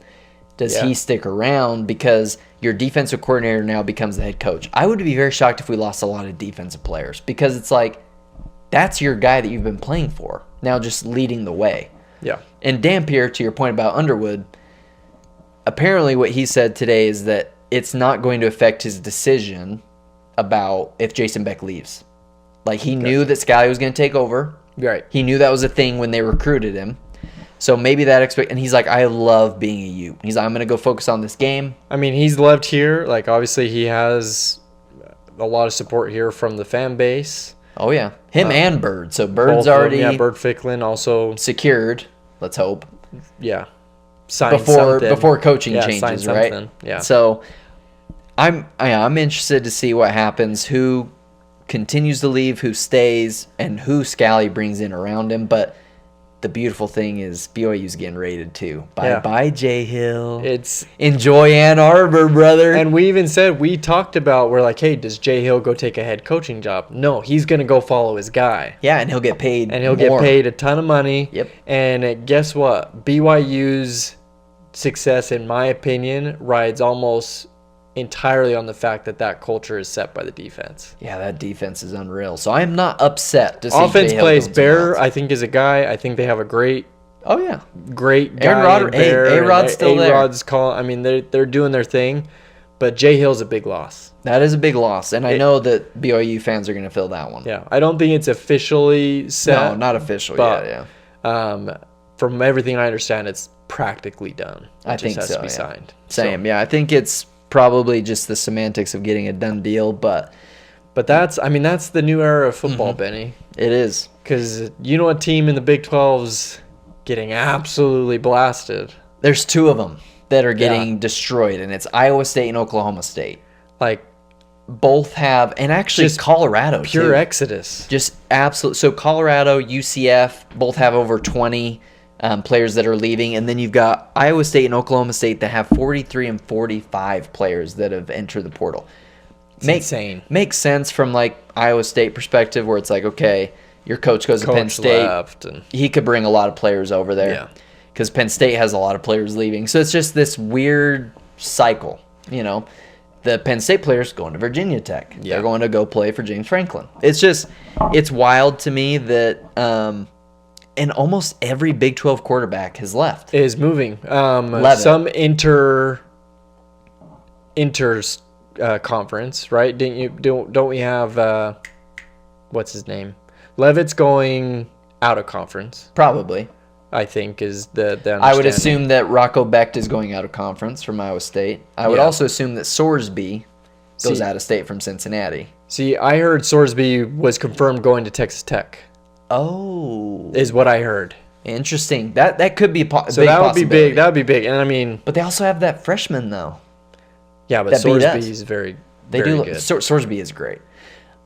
does he stick around, because your defensive coordinator now becomes the head coach. I would be very shocked if we lost a lot of defensive players, because it's like, that's your guy that you've been playing for, now just leading the way. Yeah. And Dampier, to your point about Underwood, apparently what he said today is that it's not going to affect his decision about if Jason Beck leaves. Like, he knew that Scalley was going to take over. Right. He knew that was a thing when they recruited him. So maybe that and he's like, I love being a Ute. He's like, I'm going to go focus on this game. I mean, he's loved here. Like, obviously, he has a lot of support here from the fan base. Oh, yeah. Him and Bird. So Bird's already Bird Ficklin also secured, let's hope. Yeah. Signed something. Before coaching changes, right? Something. Yeah. So I'm interested to see what happens, who continues to leave, who stays, and who Scalley brings in around him. But the beautiful thing is BYU's getting rated too. Bye, Jay Hill. Enjoy Ann Arbor, brother. And we talked about, we're like, hey, does Jay Hill go take a head coaching job? No, he's going to go follow his guy. Yeah, and he'll get paid And he'll get paid a ton of money. Yep. And guess what? BYU's success, in my opinion, rides almost entirely on the fact that culture is set by the defense. Yeah, that defense is unreal. So I am not upset to see offense Jay Hill plays go Bear. I think is a guy. I think they have a great guy. A-Rod's still there. A-Rod's calling. I mean, they're doing their thing, but Jay Hill's a big loss. That is a big loss, and I know that BYU fans are going to feel that one. Yeah, I don't think it's officially set. No, not official yet. Yeah. From everything I understand, it's practically done. I think has so. To be yeah. signed. Same. Yeah, I think it's probably just the semantics of getting a done deal, but that's the new era of football, Benny. It is, because a team in the Big 12's getting absolutely blasted. There's 2 of them that are getting destroyed, and it's Iowa State and Oklahoma State. Like, both have, and actually Colorado pure too. exodus. Just absolute. So Colorado, UCF both have over 20. players that are leaving. And then you've got Iowa State and Oklahoma State that have 43 and 45 players that have entered the portal. Insane. Makes sense from like Iowa State perspective, where it's like, okay, your coach goes to Penn State. He could bring a lot of players over there because Penn State has a lot of players leaving. So it's just this weird cycle, you know. The Penn State players going to Virginia Tech. Yeah. They're going to go play for James Franklin. It's wild to me that and almost every Big 12 quarterback has left. Is moving. Some conference, right? Don't we have what's his name? Levitt's going out of conference. Probably. I think is the I would assume that Rocco Becht is going out of conference from Iowa State. I would also assume that Sorsby goes out of state from Cincinnati. See, I heard Sorsby was confirmed going to Texas Tech. Oh, is what I heard. Interesting. That could be so that would be big. That would be big. And I mean, but they also have that freshman though. Yeah, but Sorsby is very good. Sorsby is great.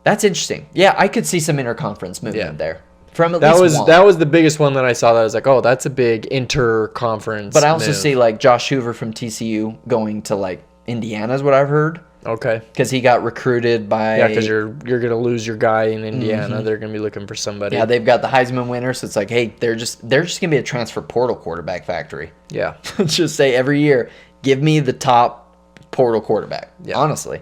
That's interesting. Yeah, I could see some interconference movement there. From that was the biggest one that I saw. That I was like, oh, that's a big interconference. But I also see like Josh Hoover from TCU going to like Indiana is what I've heard. Okay. Because he got recruited by. Yeah, because you're gonna lose your guy in Indiana. Mm-hmm. They're gonna be looking for somebody. Yeah, they've got the Heisman winner, so it's like, hey, they're just gonna be a transfer portal quarterback factory. Yeah. Just say every year, give me the top portal quarterback. Yeah. Honestly.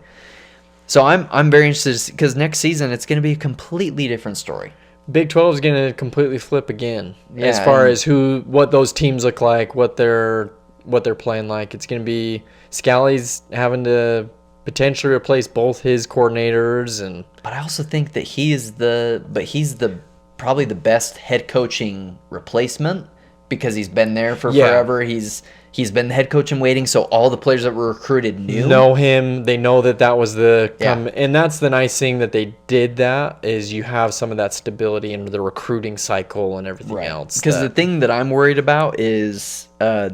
So I'm very interested because next season it's gonna be a completely different story. Big 12 is going to completely flip again as far as what those teams look like, what they're playing like. It's going to be Scally's having to potentially replace both his coordinators, but I also think that he's probably the best head coaching replacement because he's been there for forever. He's been the head coach in waiting, so all the players that were recruited know him. They know that was and that's the nice thing that they did. That is, you have some of that stability in the recruiting cycle and everything else. Because the thing that I'm worried about is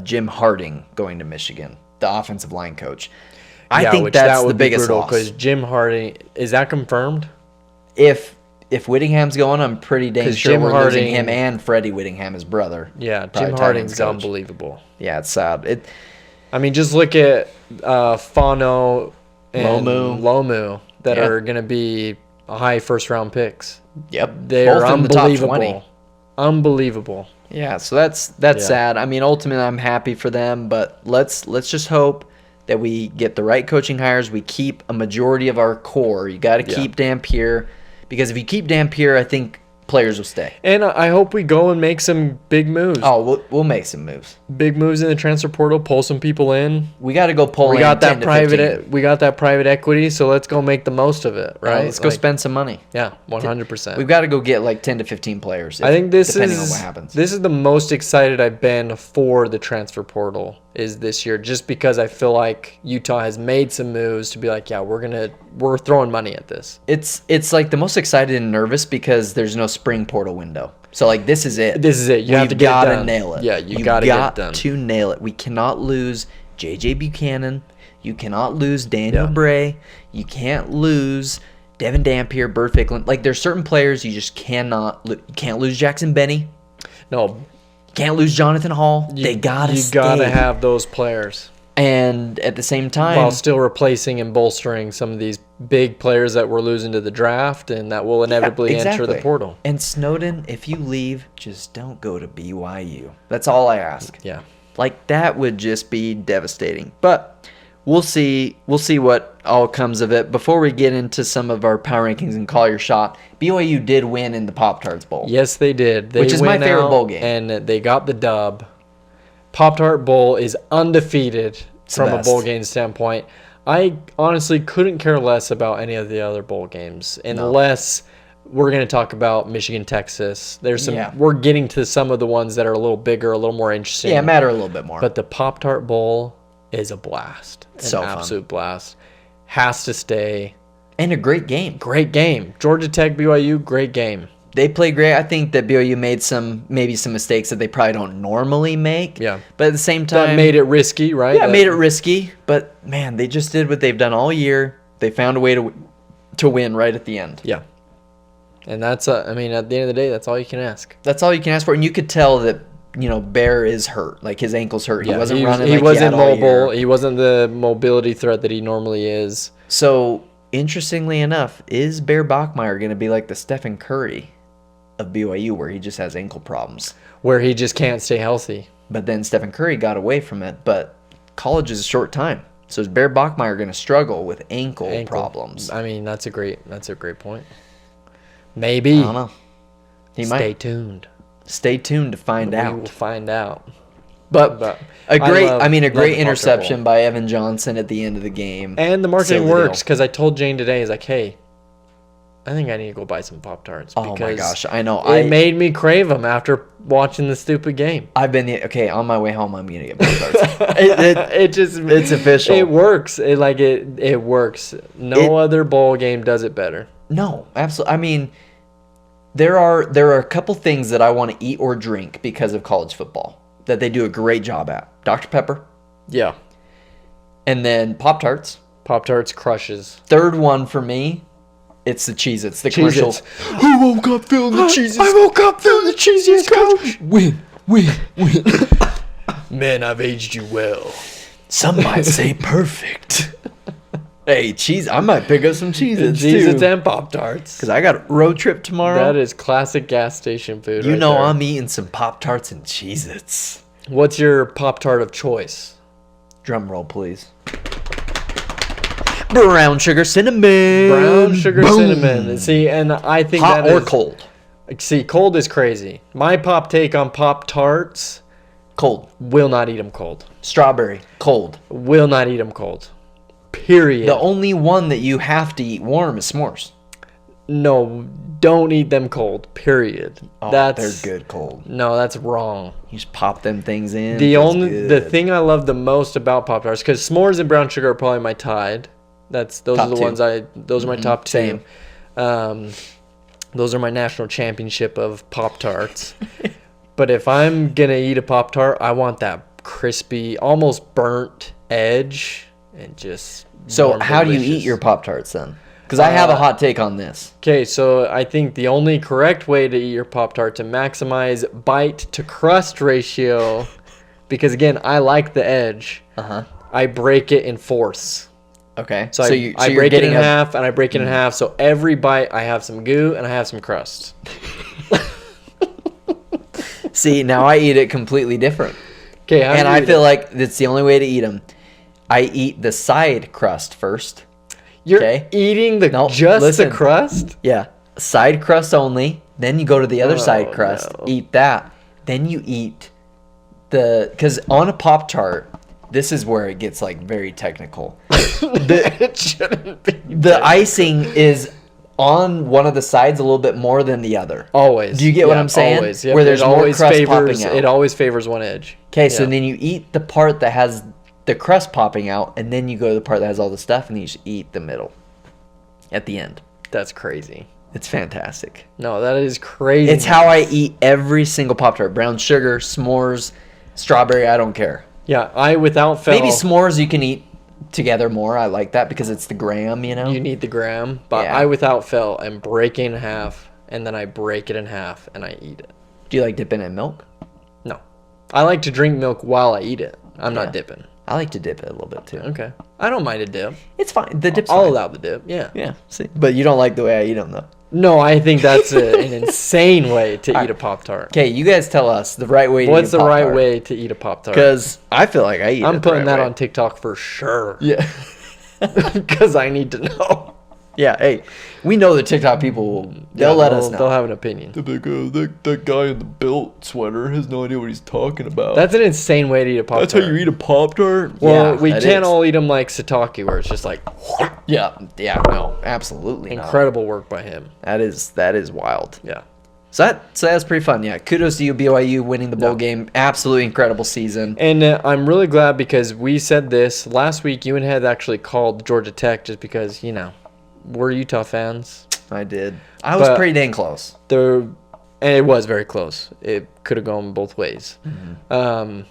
Jim Harding going to Michigan, the offensive line coach. I think that's the biggest loss. Because Jim Harding, is that confirmed? If Whittingham's going, I'm pretty dang sure we're losing him and Freddie Whittingham, his brother. Yeah, Jim Harding's unbelievable. Yeah, it's sad. I mean, just look at Fano and Lomu that are going to be high first-round picks. Yep. They're unbelievable. Unbelievable. Yeah, so that's sad. I mean, ultimately, I'm happy for them, but let's just hope that we get the right coaching hires. We keep a majority of our core. You got to keep Dampier. Because if you keep Dampier, I think players will stay. And I hope we go and make some big moves. Oh, we'll make some moves. Big moves in the transfer portal. Pull some people in. We got to go pull. We got that private equity. So let's go make the most of it, right? Let's go spend some money. Yeah, 100%. We've got to go get like 10 to 15 players. I think depending on what happens. This is the most excited I've been for the transfer portal is this year, just because I feel like Utah has made some moves to be like, yeah, we're throwing money at this. It's like the most excited and nervous because there's no spring portal window. So like this is it. You have to get it done. Nail it. Yeah, you got to get it done. To nail it. We cannot lose JJ Buchanan. You cannot lose Daniel Bray. You can't lose Devin Dampier, Burt Ficklin. Like there's certain players you just cannot. You can't lose Jackson Benny. No. Can't lose Jonathan Hall. They gotta stay. You gotta have those players. And at the same time, while still replacing and bolstering some of these big players that we're losing to the draft and that will inevitably enter the portal. And Snowden, if you leave, just don't go to BYU. That's all I ask. Yeah. Like that would just be devastating. But we'll see what all comes of it. Before we get into some of our power rankings and call your shot, BYU did win in the Pop-Tarts Bowl. Yes, they did. Which is my favorite bowl game. And they got the dub. Pop-Tart Bowl is undefeated from a bowl game standpoint. I honestly couldn't care less about any of the other bowl games unless we're going to talk about Michigan, Texas. There's some. We're getting to some of the ones that are a little bigger, a little more interesting. Yeah, matter a little bit more. But the Pop-Tart Bowl is a blast. So fun. Absolute blast. Has to stay. And a great game. Great game. Georgia Tech, BYU, great game. They played great. I think that BYU made maybe some mistakes that they probably don't normally make. Yeah. But at the same time, that made it risky, right? Yeah, made it risky. But man, they just did what they've done all year. They found a way to win right at the end. Yeah. And that's, at the end of the day, that's all you can ask. That's all you can ask for. And you could tell that Bear is hurt. Like, his ankle's hurt. He wasn't running. He like wasn't he had all mobile. year. He wasn't the mobility threat that he normally is. So, interestingly enough, is Bear Bachmeier going to be like the Stephen Curry of BYU, where he just has ankle problems? Where he just can't stay healthy. But then Stephen Curry got away from it. But college is a short time. So is Bear Bachmeier going to struggle with ankle problems? I mean, that's a great point. Maybe. I don't know. Stay tuned. Stay tuned to find out. We will find out. But a great the interception by Evan Johnson at the end of the game. And the marketing works, because I told Jane today, he's like, hey, I think I need to go buy some Pop-Tarts. Oh my gosh, I know. It made me crave them after watching the stupid game. I've been on my way home. I'm gonna get Pop-Tarts. It's official. It works. It works. No other bowl game does it better. No, absolutely. I mean, there are a couple things that I want to eat or drink because of college football that they do a great job at. Dr. Pepper. Yeah. And then Pop-Tarts. Pop-Tarts crushes. Third one for me, it's the Cheez-Its. The commercials. Who woke up feeling the Cheez-Its? I woke up feeling the Cheez-Its, coach. Win. Man, I've aged you well. Some might say perfect. Hey, I might pick up some Cheez-Its too. Cheez-Its and Pop-Tarts. Because I got a road trip tomorrow. That is classic gas station food. You right know there. I'm eating some Pop-Tarts and Cheez-Its. What's your Pop-Tart of choice? Drum roll, please. Brown sugar cinnamon. Brown sugar cinnamon. See, and I think hot or cold. See, cold is crazy. My pop take on Pop-Tarts. Cold. Will not eat them cold. Strawberry. Cold. Will not eat them cold. Period. The only one that you have to eat warm is s'mores. No, don't eat them cold. Period. Oh, they're good cold. No, that's wrong. You just pop them things in. The thing I love the most about Pop-Tarts, because s'mores and brown sugar are probably my tied. Those are my top two. Same. Those are my national championship of Pop-Tarts. But if I'm gonna eat a Pop-Tart, I want that crispy, almost burnt edge, and just. So how do you eat your Pop-Tarts then? Because I have a hot take on this. Okay, so I think the only correct way to eat your Pop-Tart to maximize bite to crust ratio, because again, I like the edge. I break it in fourths. Okay. So I break it in half, and I break it in half. So every bite, I have some goo and I have some crust. See, now I eat it completely different. Okay, and I feel like that's the only way to eat them. I eat the side crust first. You're eating the crust? Yeah. Side crust only. Then you go to the other side crust. No. Eat that. Then you eat because on a Pop-Tart, this is where it gets like very technical. It shouldn't be. The icing is on one of the sides a little bit more than the other. Always. Do you get what I'm saying? Always. Yep. Where there's more crust popping out. It always favors one edge. Okay, so then you eat the part that has the crust popping out, and then you go to the part that has all the stuff, and you just eat the middle at the end. That's crazy. It's fantastic. No, that is crazy. It's how I eat every single Pop-Tart. Brown sugar, s'mores, strawberry, I don't care. Yeah, I without fail. Maybe s'mores you can eat together more. I like that because it's the gram, you know? You need the gram. But I without fail am breaking in half, and then I break it in half, and I eat it. Do you like dipping in milk? No. I like to drink milk while I eat it. I'm not dipping. I like to dip it a little bit too. Okay. I don't mind a dip. It's fine. The dip's I'll fine. allow the dip. Yeah. Yeah. See, but you don't like the way I eat them though. No, I think that's an insane way to eat a Pop-Tart. Okay, you guys tell us the right way to eat a Pop-Tart. What's the right way to eat a Pop-Tart? Because I feel like I eat I'm it putting the right that way. on TikTok for sure. Yeah. Because I need to know. Yeah, hey, we know the TikTok people, they'll let us know. They'll have an opinion. They'll be like, that guy in the belt sweater has no idea what he's talking about. That's an insane way to eat a Pop-Tart. That's how you eat a Pop-Tart? Well, we can't all eat them like Sataki, where it's just like... Yeah, no, absolutely Incredible work by him. That is wild. Yeah. So that's pretty fun, yeah. Kudos to you, BYU, winning the bowl game. Absolutely incredible season. And I'm really glad because we said this last week. You and had actually called Georgia Tech just because, we're Utah fans. I did. I was pretty dang close. And it was very close. It could have gone both ways. Mm-hmm.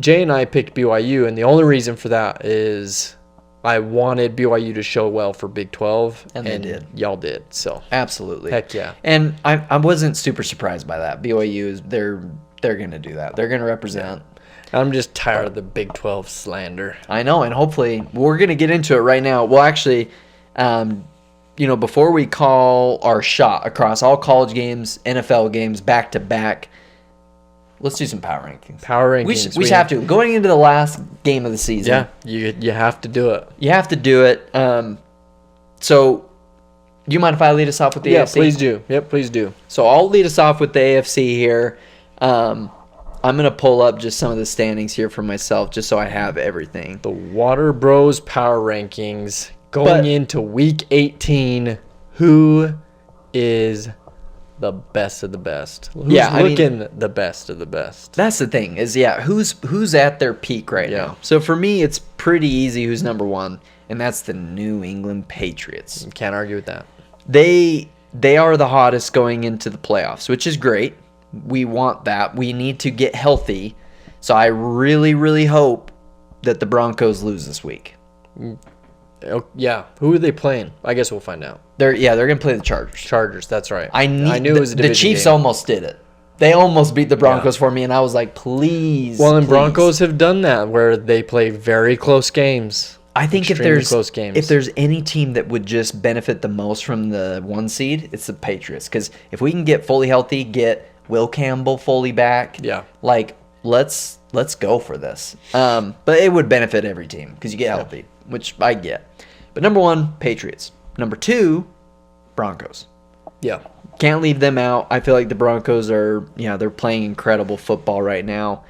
Jay and I picked BYU, and the only reason for that is I wanted BYU to show well for Big 12. And they did. Y'all did. So absolutely. Heck yeah. And I wasn't super surprised by that. BYU, they're they're going to do that. They're going to represent. I'm just tired of the Big 12 slander. I know, and hopefully we're going to get into it right now. Well, actually, before we call our shot across all college games, NFL games, back-to-back, let's do some power rankings. Power rankings. We have to. Going into the last game of the season. Yeah, you have to do it. You have to do it. So, do you mind if I lead us off with the AFC? Yeah, please do. Yep, please do. So, I'll lead us off with the AFC here. I'm going to pull up just some of the standings here for myself just so I have everything. The WaterBros Power Rankings going into Week 18. Who is the best of the best? Who's looking the best of the best? That's the thing is, who's at their peak right now? So, for me, it's pretty easy who's number one, and that's the New England Patriots. Can't argue with that. They are the hottest going into the playoffs, which is great. We want that. We need to get healthy. So I really, really hope that the Broncos lose this week. Yeah. Who are they playing? I guess we'll find out. They're going to play the Chargers. Chargers, that's right. I knew it was a division the Chiefs game. Almost did it. They almost beat the Broncos for me, and I was like, please. Well, and please. Broncos have done that where they play very close games. I think close games. if there's any team that would just benefit the most from the 1 seed, it's the Patriots. Because if we can get fully healthy, get Will Campbell fully back, let's go for this. But it would benefit every team because you get healthy, which I get. But number 1, Patriots. Number 2, Broncos. Yeah. Can't leave them out. I feel like the Broncos are, they're playing incredible football right now.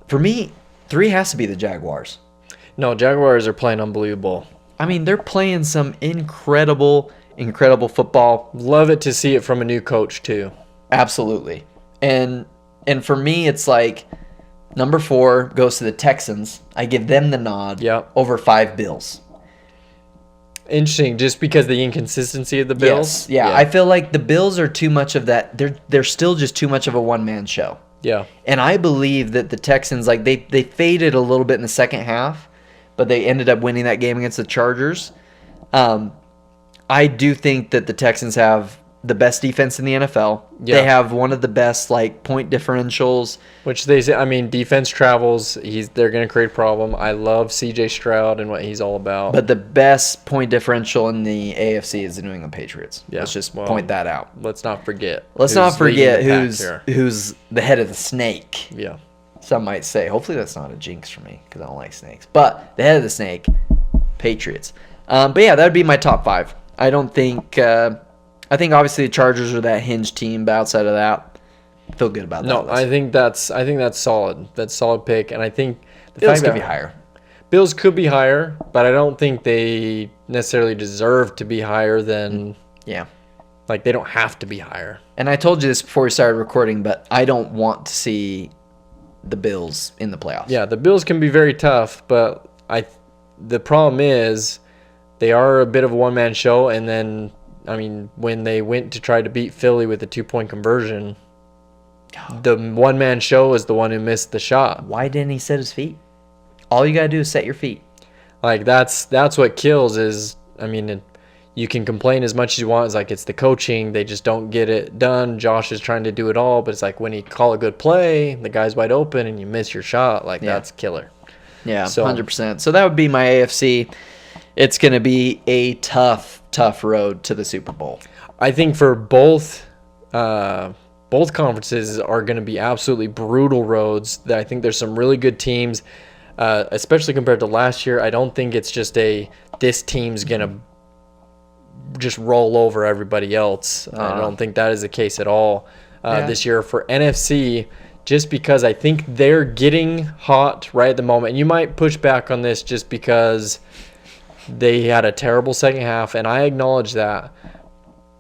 For me, 3 has to be the Jaguars. No, Jaguars are playing unbelievable. I mean, they're playing some incredible football. Love it to see it from a new coach, too. Absolutely. And for me, it's like number 4 goes to the Texans. I give them the nod over 5 Bills. Interesting, just because of the inconsistency of the Bills? Yes. Yeah, I feel like the Bills are too much of that. They're still just too much of a one-man show. Yeah. And I believe that the Texans, they faded a little bit in the second half, but they ended up winning that game against the Chargers. I do think that the Texans have the best defense in the NFL. Yeah. They have one of the best point differentials. Which they say, defense travels. They're going to create a problem. I love C.J. Stroud and what he's all about. But the best point differential in the AFC is the New England Patriots. Yeah. Let's just point that out. Let's not forget. Who's the head of the snake. Yeah. Some might say. Hopefully that's not a jinx for me because I don't like snakes. But the head of the snake, Patriots. But yeah, that would be my top 5. I don't think. I think obviously the Chargers are that hinge team, but outside of that, I feel good about that. No, I think that's solid. That's a solid pick, and I think the Bills could be higher. Bills could be higher, but I don't think they necessarily deserve to be higher than. Yeah. They don't have to be higher. And I told you this before we started recording, but I don't want to see the Bills in the playoffs. Yeah, the Bills can be very tough, but the problem is they are a bit of a one-man show, and then, when they went to try to beat Philly with a 2-point conversion, the one-man show is the one who missed the shot. Why didn't he set his feet? All you got to do is set your feet. That's what kills is, you can complain as much as you want. It's the coaching. They just don't get it done. Josh is trying to do it all, but it's when you call a good play, the guy's wide open, and you miss your shot. That's killer. Yeah, 100%. So that would be my AFC. It's going to be a tough road to the Super Bowl. I think for both conferences are going to be absolutely brutal roads. I think there's some really good teams, especially compared to last year. I don't think it's just this team's going to just roll over everybody else. I don't think that is the case at all this year for NFC, just because I think they're getting hot right at the moment. And you might push back on this just because they had a terrible second half, and I acknowledge that.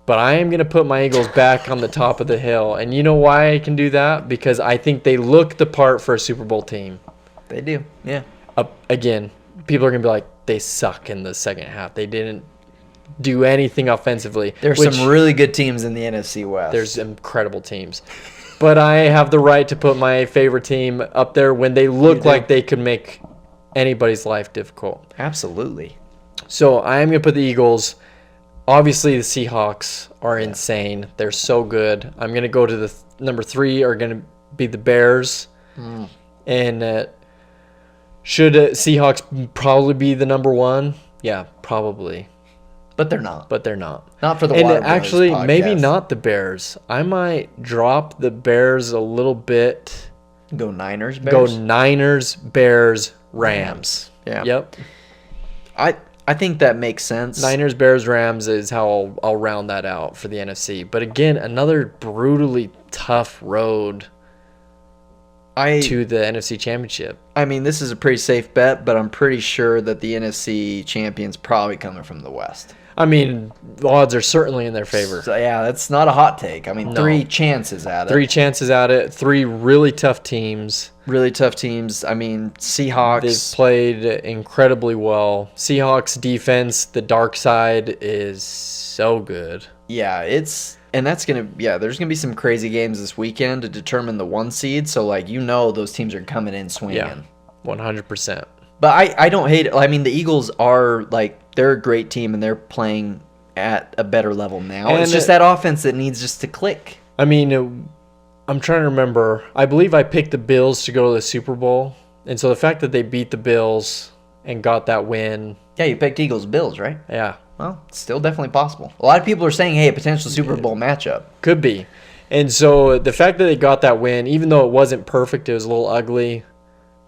But I am going to put my Eagles back on the top of the hill. And you know why I can do that? Because I think they look the part for a Super Bowl team. They do, yeah. Again, people are going to be like, they suck in the second half. They didn't do anything offensively. There's some really good teams in the NFC West. There's incredible teams. But I have the right to put my favorite team up there when they look like they could make anybody's life difficult. Absolutely. So I am going to put the Eagles. Obviously, the Seahawks are insane. They're so good. I'm going to go to the number 3 are going to be the Bears. And should Seahawks probably be the number one? Yeah, probably. But they're not. But they're not. Not for the And WaterBros actually, podcast. maybe not the Bears. I might drop the Bears a little bit. Go Niners, Bears? Go Niners, Bears, Rams. Yeah. Yep. I think that makes sense. Niners, Bears, Rams is how I'll round that out for the NFC. But again, another brutally tough road to the NFC Championship. I mean, this is a pretty safe bet, but I'm pretty sure that the NFC champion's probably coming from the West. I mean, the odds are certainly in their favor. So, yeah, that's not a hot take. I mean, No. 3 chances at it. 3 chances at it. 3 really tough teams. Really tough teams. I mean, Seahawks. They've played incredibly well. Seahawks defense, the dark side is so good. Yeah, there's going to be some crazy games this weekend to determine the 1 seed. So, those teams are coming in swinging. Yeah, 100%. But I don't hate it. I mean, the Eagles are, they're a great team, and they're playing at a better level now. And it's just that offense that needs just to click. I mean, I'm trying to remember. I believe I picked the Bills to go to the Super Bowl. And so the fact that they beat the Bills and got that win. Yeah, you picked Eagles-Bills, right? Yeah. Well, it's still definitely possible. A lot of people are saying, hey, a potential Super Bowl matchup. Could be. And so the fact that they got that win, even though it wasn't perfect, it was a little ugly.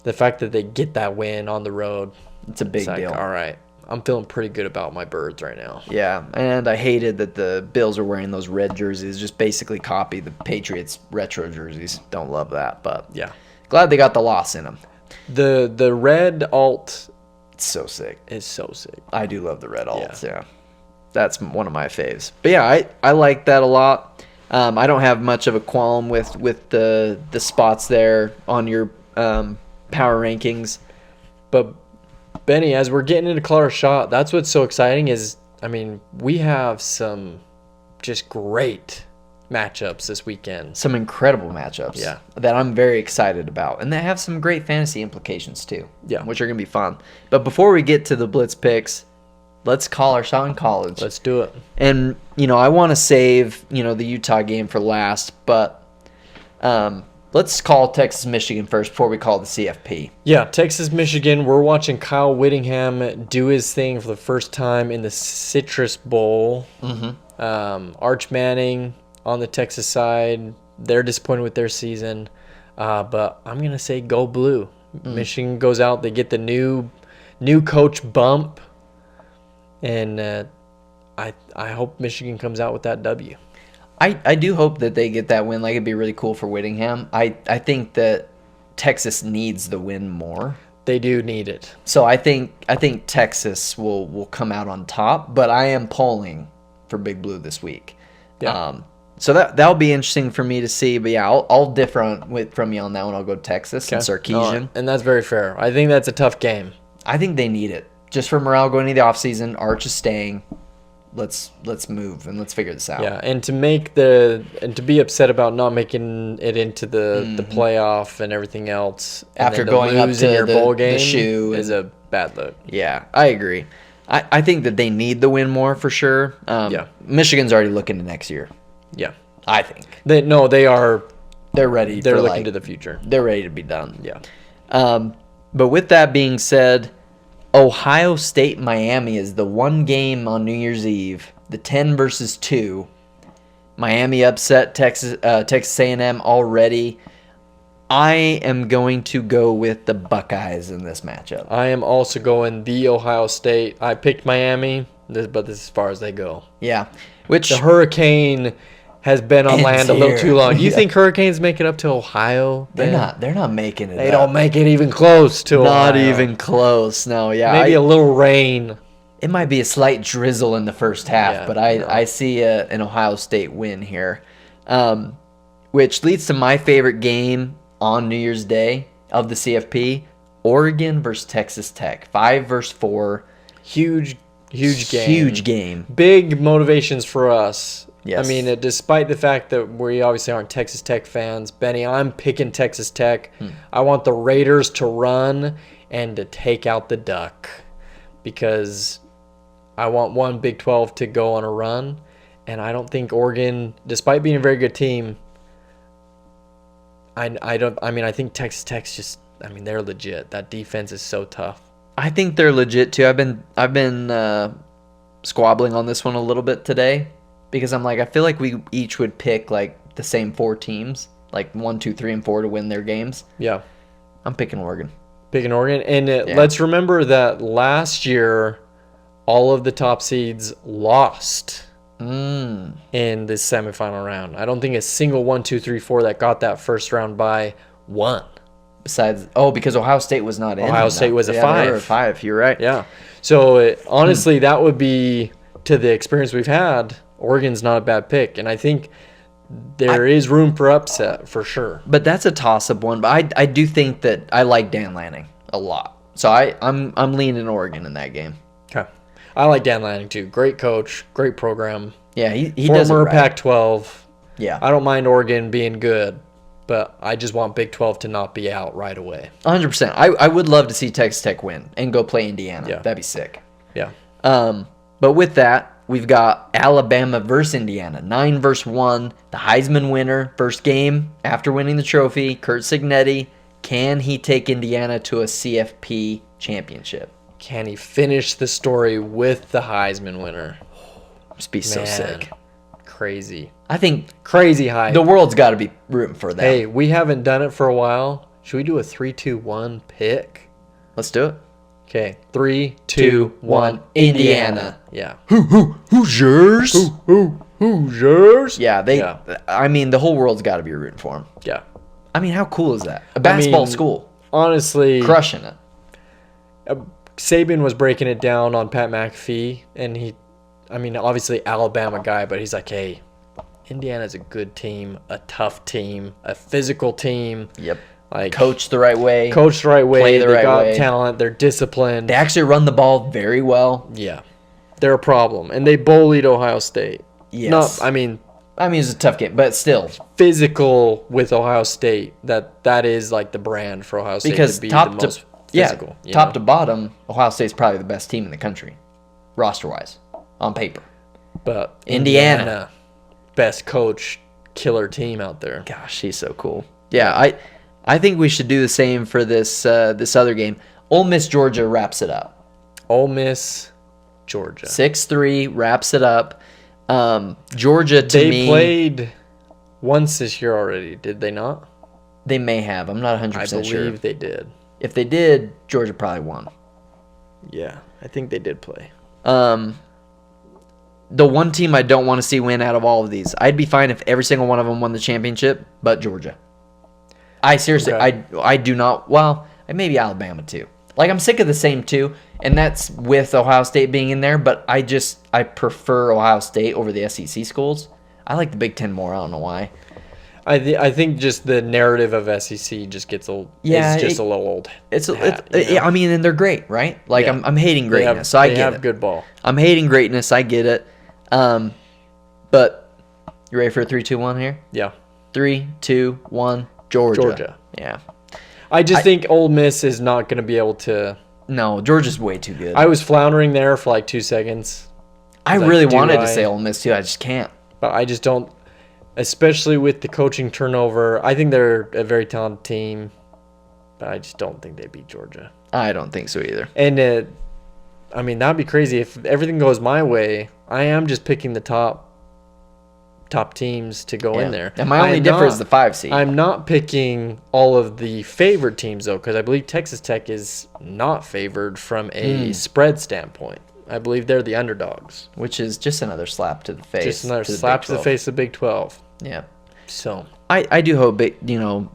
The fact that they get that win on the road, It's a big deal. All right, I'm feeling pretty good about my Birds right now. Yeah, and I hated that the Bills are wearing those red jerseys. Just basically copy the Patriots retro jerseys. Don't love that, but Yeah. glad they got the loss in them. The red alt It's so sick. is so sick. I do love the red alts, yeah. That's one of my faves. But yeah, I like that a lot. I don't have much of a qualm with the spots there on your power rankings. But Benny, as we're getting into Color Shot, that's what's so exciting is, I mean, we have some just great matchups this weekend. Some incredible matchups that I'm very excited about. And they have some great fantasy implications too, which are going to be fun. But before we get to the Blitz picks, let's call our shot in college. Let's do it. And, I want to save, the Utah game for last, but let's call Texas-Michigan first before we call the CFP. Yeah, Texas-Michigan, we're watching Kyle Whittingham do his thing for the first time in the Citrus Bowl. Arch Manning on the Texas side, they're disappointed with their season. But I'm going to say go blue. Michigan goes out, they get the new coach bump. And I hope Michigan comes out with that W. I do hope that they get that win. It'd be really cool for Whittingham. I think that Texas needs the win more. They do need it. So I think Texas will come out on top. But I am polling for Big Blue this week. Yeah. So that'll be interesting for me to see. But yeah, I'll differ from you on that one. I'll go Texas and Sarkisian. No, and that's very fair. I think that's a tough game. I think they need it just for morale going into the offseason. Arch is staying. Let's move and let's figure this out. Yeah, and to be upset about not making it into the playoff and everything else and after then going up lose to in your bowl game the shoe is a bad look. Yeah, I agree. I think that they need the win more for sure. Michigan's already looking to next year. Yeah, I think they are. They're ready. They're looking to the future. They're ready to be done. Yeah. But with that being said, Ohio State Miami is the one game on New Year's Eve. The 10 versus 2. Miami upset Texas A&M already. I am going to go with the Buckeyes in this matchup. I am also going the Ohio State. I picked Miami, but this is as far as they go. Yeah. Which the Hurricane has been on land a little too long. You think Hurricanes make it up to Ohio? They're not making it. They don't make it even close to Ohio. Not even close. No, yeah. Maybe a little rain. It might be a slight drizzle in the first half, but I see an Ohio State win here. Which leads to my favorite game on New Year's Day of the CFP, Oregon versus Texas Tech. 5 versus 4. Huge game. Huge game. Big motivations for us. Yes. I mean, despite the fact that we obviously aren't Texas Tech fans, Benny, I'm picking Texas Tech. I want the Raiders to run and to take out the Duck because I want one Big 12 to go on a run. And I don't think Oregon, despite being a very good team, I think Texas Tech's just. I mean, they're legit. That defense is so tough. I think they're legit too. I've been squabbling on this one a little bit today because I'm like, I feel like we each would pick like the same 4 teams, like 1, 2, 3, and 4 to win their games. Yeah, I'm picking Oregon. And let's remember that last year, all of the top seeds lost in this semifinal round. I don't think a single 1, 2, 3, 4 that got that first round bye won. Besides, because Ohio State was not in. Ohio State was a 5. They were a 5. You're right. Yeah. So honestly, that would be, to the experience we've had, Oregon's not a bad pick, and I think there is room for upset for sure. But that's a toss-up one. But I do think that I like Dan Lanning a lot, so I'm leaning Oregon in that game. Okay. I like Dan Lanning too. Great coach, great program. Yeah, he does it Former right. Pac-12. Yeah. I don't mind Oregon being good, but I just want Big 12 to not be out right away. 100%. I would love to see Texas Tech win and go play Indiana. Yeah. That'd be sick. Yeah. But with that, we've got Alabama versus Indiana, 9-1. The Heisman winner, first game after winning the trophy, Kurt Signetti. Can he take Indiana to a CFP championship? Can he finish the story with the Heisman winner? Must be so sick. Crazy. I think Crazy high. the world's got to be rooting for that. Hey, we haven't done it for a while. Should we do a 3-2-1 pick? Let's do it. Okay. 3, 2, 1. Indiana. Yeah. Who's yours? Who's yours? Yeah, I mean, the whole world's got to be rooting for them. Yeah. I mean, how cool is that? A basketball school. Honestly, Crushing it. Saban was breaking it down on Pat McAfee, and obviously Alabama guy, but he's like, hey, Indiana's a good team, a tough team, a physical team. Yep. Like Coached the right way. Play the right they got way. talent. They're disciplined. They actually run the ball very well. Yeah. They're a problem. And they bullied Ohio State. Yes. I mean, it's a tough game, but still. Physical with Ohio State. That is like the brand for Ohio State Because to be the most physical. Top to bottom, Ohio State's probably the best team in the country, roster-wise, on paper. But Indiana, best coach, killer team out there. Gosh, he's so cool. Yeah, I think we should do the same for this other game. Ole Miss Georgia wraps it up. Ole Miss Georgia 6-3 wraps it up. Georgia they played once this year already, did they not? They may have. I'm not 100% sure. I believe they did. If they did, Georgia probably won. Yeah, I think they did play. The one team I don't want to see win out of all of these, I'd be fine if every single one of them won the championship, but Georgia. I seriously, Okay. I do not. Well, maybe Alabama too. Like, I'm sick of the same two, and that's with Ohio State being in there. But I prefer Ohio State over the SEC schools. I like the Big Ten more. I don't know why. I think just the narrative of SEC just gets a little old. I mean, and they're great, right? Like, Yeah. I'm hating greatness. They I get have it. good ball. I'm hating greatness. I get it. But you ready for a 3-2-1 here? Yeah. 3, 2, 1. Georgia. Yeah. I just think Ole Miss is not going to be able to. No, Georgia's way too good. I was floundering there for like 2 seconds. I really wanted to say Ole Miss too. I just can't. But I just don't, especially with the coaching turnover. I think they're a very talented team, but I just don't think they beat Georgia. I don't think so either. And that'd be crazy if everything goes my way. I am just picking the top teams to go in there. And my only difference is the 5 seed. I'm not picking all of the favored teams though, because I believe Texas Tech is not favored from a spread standpoint. I believe they're the underdogs, which is just another slap to the face. Just another slap to the face of Big 12. Yeah. So I do hope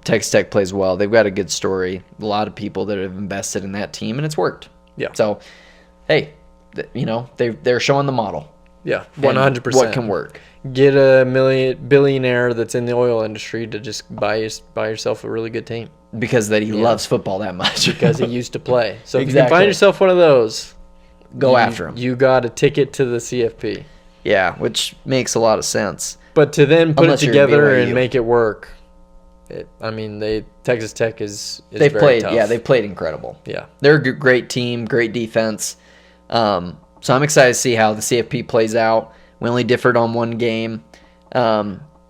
Texas Tech plays well. They've got a good story. A lot of people that have invested in that team, and it's worked. Yeah. So, hey, they're showing the model. Yeah, 100%. What can work? Get a billionaire that's in the oil industry to just buy yourself a really good team. Because he loves football that much. Because he used to play. So if you can Exactly. find yourself one of those, go after him. You got a ticket to the CFP. Yeah, which makes a lot of sense. But to then put Unless it you're together BYU. and make it work, Texas Tech is They've very played, tough. yeah, they've played incredible. Yeah. They're a great team, great defense. So I'm excited to see how the CFP plays out. We only differed on one game.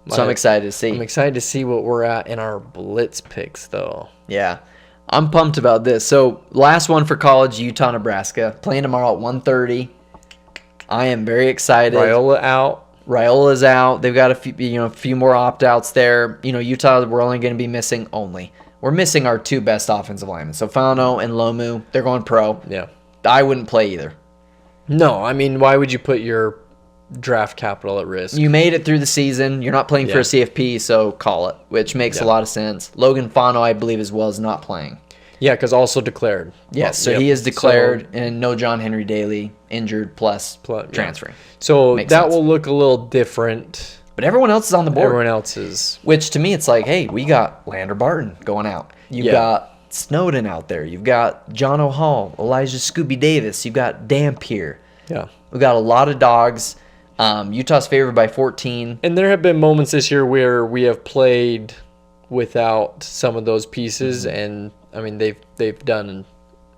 So I'm excited to see. I'm excited to see what we're at in our blitz picks, though. Yeah. I'm pumped about this. So last one for college, Utah, Nebraska. Playing tomorrow at 1:30. I am very excited. Raiola out. Raiola's out. They've got a few more opt-outs there. Utah, we're only going to be missing We're missing our two best offensive linemen. So Fano and Lomu, they're going pro. Yeah. I wouldn't play either. No, I mean, why would you put your draft capital at risk? You made it through the season. You're not playing for a CFP, so call it, which makes a lot of sense. Logan Fano, I believe, as well, is not playing. Yeah, because also declared. Yes, so he is declared, and no John Henry Daly, injured plus transferring. So Makes that sense. will look a little different. But everyone else is on the board. Everyone else is. Which to me, it's like, hey, we got Lander Barton going out. You've got Snowden out there. You've got John O'Hall, Elijah Scooby Davis. You've got Dampier. Yeah. We've got a lot of dogs. Utah's favored by 14. And there have been moments this year where we have played without some of those pieces, and I mean they've done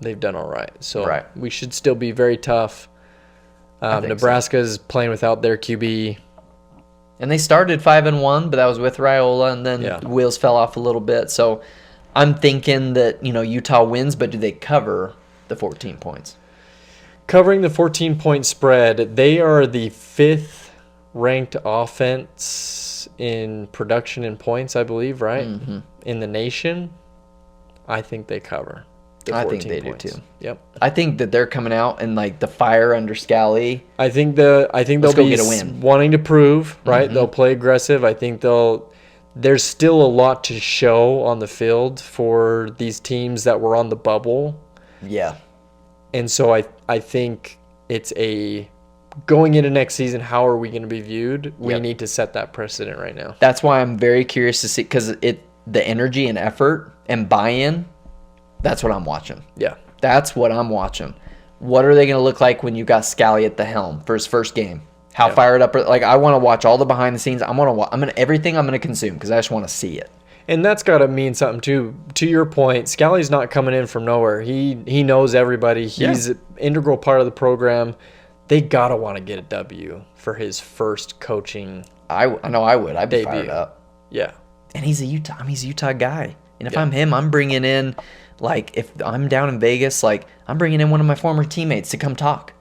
all right. So we should still be very tough. Nebraska's playing without their QB. And they started 5-1, but that was with Raiola, and then the wheels fell off a little bit. So I'm thinking that Utah wins, but do they cover the 14 points? Covering the 14-point spread, they are the 5th ranked offense in production and points, I believe, right? Mm-hmm. In the nation. I think they cover. I think they do too. Yep. I think that they're coming out and like the fire under Scally. I think they'll be get a win. Wanting to prove, right? They'll play aggressive. I think there's still a lot to show on the field for these teams that were on the bubble. Yeah. And so I think it's going into next season, how are we going to be viewed? We need to set that precedent right now. That's why I'm very curious to see, because the energy and effort and buy-in, that's what I'm watching. Yeah. That's what I'm watching. What are they going to look like when you got Scally at the helm for his first game? How fired up? Like, I want to watch all the behind the scenes. Everything I'm going to consume because I just want to see it. And that's got to mean something too. To your point, Scally's not coming in from nowhere. He knows everybody. He's an integral part of the program. They got to want to get a W for his first coaching. I know I would. I'd be debut. fired up. Yeah. And he's a Utah guy. And if I'm him, I'm bringing in, like, if I'm down in Vegas, like, I'm bringing in one of my former teammates to come talk.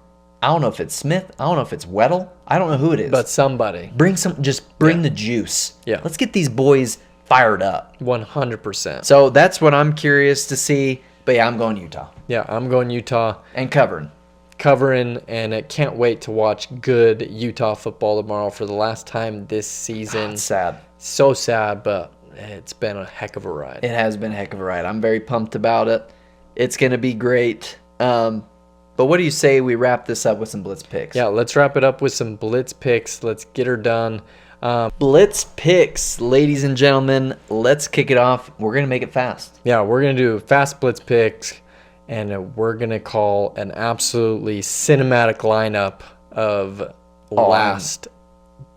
I don't know if it's Smith. I don't know if it's Weddle. I don't know who it is. But somebody. Bring the juice. Yeah. Let's get these boys fired up. 100%. So that's what I'm curious to see. But yeah, I'm going Utah. Yeah, I'm going Utah. And covering, and I can't wait to watch good Utah football tomorrow for the last time this season. It's sad. So sad, but it's been a heck of a ride. It has been a heck of a ride. I'm very pumped about it. It's going to be great. But what do you say we wrap this up with some Blitz picks? Yeah, let's wrap it up with some Blitz picks. Let's get her done. Blitz picks, ladies and gentlemen. Let's kick it off. We're going to make it fast. Yeah, we're going to do fast Blitz picks, and we're going to call an absolutely cinematic lineup of last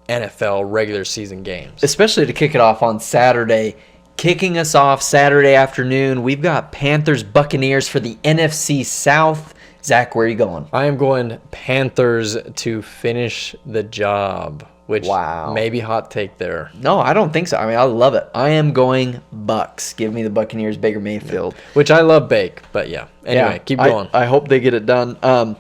NFL regular season games. Especially to kick it off on Saturday. Kicking us off Saturday afternoon, we've got Panthers Buccaneers for the NFC South. Zach, where are you going? I am going Panthers to finish the job, which maybe hot take there. No, I don't think so. I mean, I love it. I am going Bucks. Give me the Buccaneers, Baker Mayfield. Which I love Bake, but Anyway, keep going. I hope they get it done.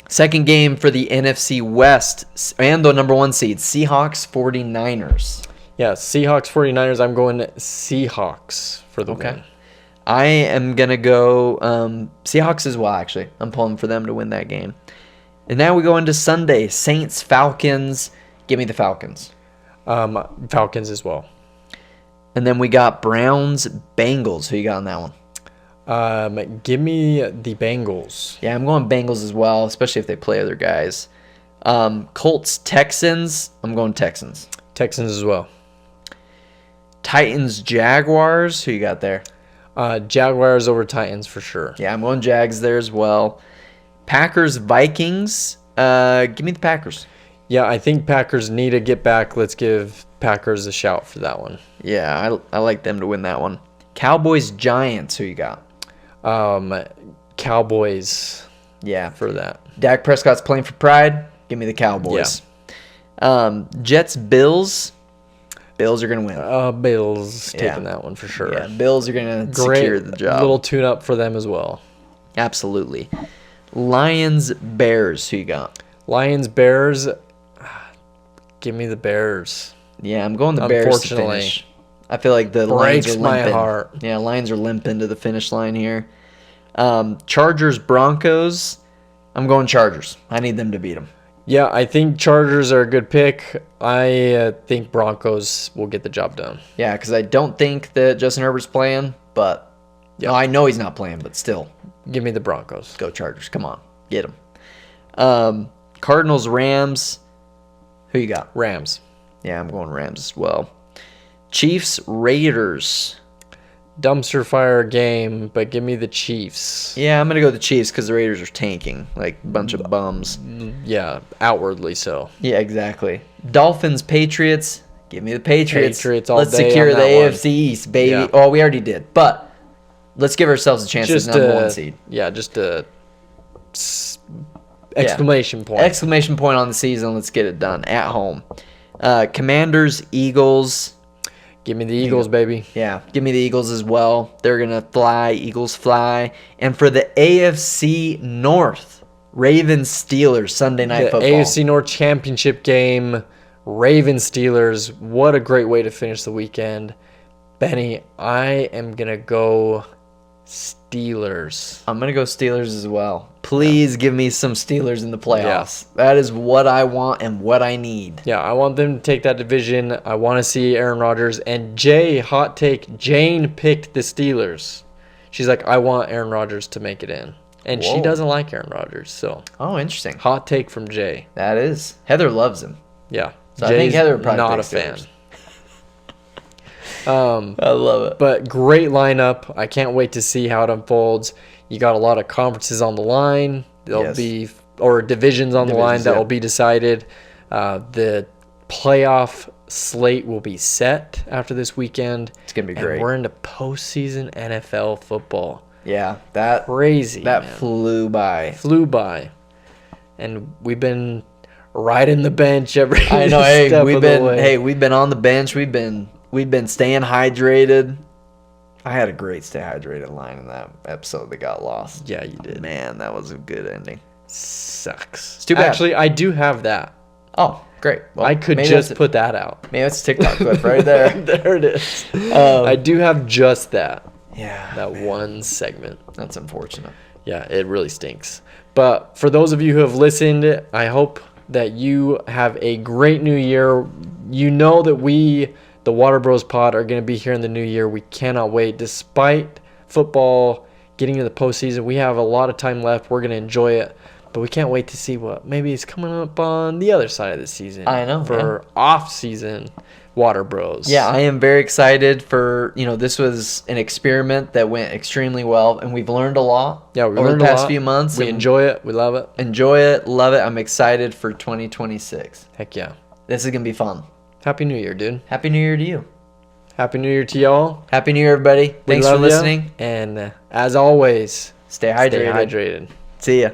Second game for the NFC West and the number 1 seed, Seahawks 49ers. Yeah, Seahawks 49ers. I'm going Seahawks for the win. I am going to go Seahawks as well, actually. I'm pulling for them to win that game. And now we go into Sunday, Saints, Falcons. Give me the Falcons. Falcons as well. And then we got Browns, Bengals. Who you got on that one? Give me the Bengals. Yeah, I'm going Bengals as well, especially if they play other guys. Colts, Texans. I'm going Texans. Texans as well. Titans, Jaguars. Who you got there? Jaguars over Titans for sure. Yeah, I'm going Jags there as well. Packers, Vikings. Give me the Packers. Yeah, I think Packers need to get back. Let's give Packers a shout for that one. Yeah, I like them to win that one. Cowboys, Giants. Who you got? Cowboys. Yeah, for that. Dak Prescott's playing for pride. Give me the Cowboys. Yeah. Jets, Bills. Bills are going to win. Bills Yeah. taking that one for sure. Yeah, Bills are going to Great secure the job. little tune-up for them as well. Absolutely. Lions, Bears, who you got? Lions, Bears. Give me the Bears. Yeah, I'm going the Bears to Unfortunately. finish. I feel like the Lions Breaks are my limping. heart. Yeah, Lions are limping to the finish line here. Chargers, Broncos. I'm going Chargers. I need them to beat them. Yeah, I think Chargers are a good pick. I think Broncos will get the job done. Yeah, because I don't think that Justin Herbert's playing, but no, I know he's not playing, but still, Give me the Broncos. go Chargers. Come on, get them. Cardinals, Rams. Who you got? Rams. Yeah, I'm going Rams as well. Chiefs, Raiders. Dumpster fire game, but give me the Chiefs. Yeah, I'm going to go the Chiefs because the Raiders are tanking like a bunch of bums. Yeah, outwardly so. Yeah, exactly. Dolphins, Patriots. Give me the Patriots. Patriots all Let's day secure on the that one. AFC East, baby. Yeah. Oh, we already did. But let's give ourselves a chance at number one seed. Yeah, just a exclamation point. Exclamation point on the season. Let's get it done at home. Commanders, Eagles. Give me the Eagles, baby. Yeah, give me the Eagles as well. They're going to fly. Eagles fly. And for the AFC North, Ravens, Steelers, Sunday Night The Football. AFC North Championship game, Ravens Steelers. What a great way to finish the weekend. Benny, I am going to go Steelers. I'm going to go Steelers as well. Please give me some Steelers in the playoffs. That is what I want and what I need. Yeah, I want them to take that division. I want to see Aaron Rodgers. And Jay, hot take, Jane picked the Steelers. She's like, I want Aaron Rodgers to make it in. And she Whoa. doesn't like Aaron Rodgers. So, Oh, interesting. hot take from Jay. That is. Heather loves him. Yeah. So I think Heather would probably not a pick fan. Steelers. I love it. But great lineup. I can't wait to see how it unfolds. You got a lot of conferences on the line. There'll Yes. be or divisions on the line Divisions, that yeah. will be decided. The playoff slate will be set after this weekend. It's going to be And great. we're into postseason NFL football. Yeah, that Crazy. that man. flew by. Flew by. And we've been riding the bench every I know. Hey, step we've of the been way. we've been on the bench. We've been staying hydrated. I had a great stay hydrated line in that episode that got lost. Yeah, you did. Man, that was a good ending. Sucks. It's too bad. Actually, I do have that. Oh, great. Well, I could maybe just that's put that out. maybe that's a TikTok clip right there. There it is. I do have just that. Yeah, That one segment. that's unfortunate. Yeah, it really stinks. But for those of you who have listened, I hope that you have a great new year. You know that we, the WaterBros pod, are going to be here in the new year. We cannot wait. Despite football getting to the postseason, we have a lot of time left. We're going to enjoy it. But we can't wait to see what maybe is coming up on the other side of the season. I know, For off-season WaterBros. Yeah, I am very excited for, this was an experiment that went extremely well, and we've learned a lot Yeah, we over learned the a past lot. few months. We and enjoy it. We love it. enjoy it, love it. I'm excited for 2026. Heck yeah. This is going to be fun. Happy New Year, dude. Happy New Year to you. Happy New Year to y'all. Happy New Year, everybody. We Thanks for love ya. listening. And as always, Stay hydrated. stay hydrated. See ya.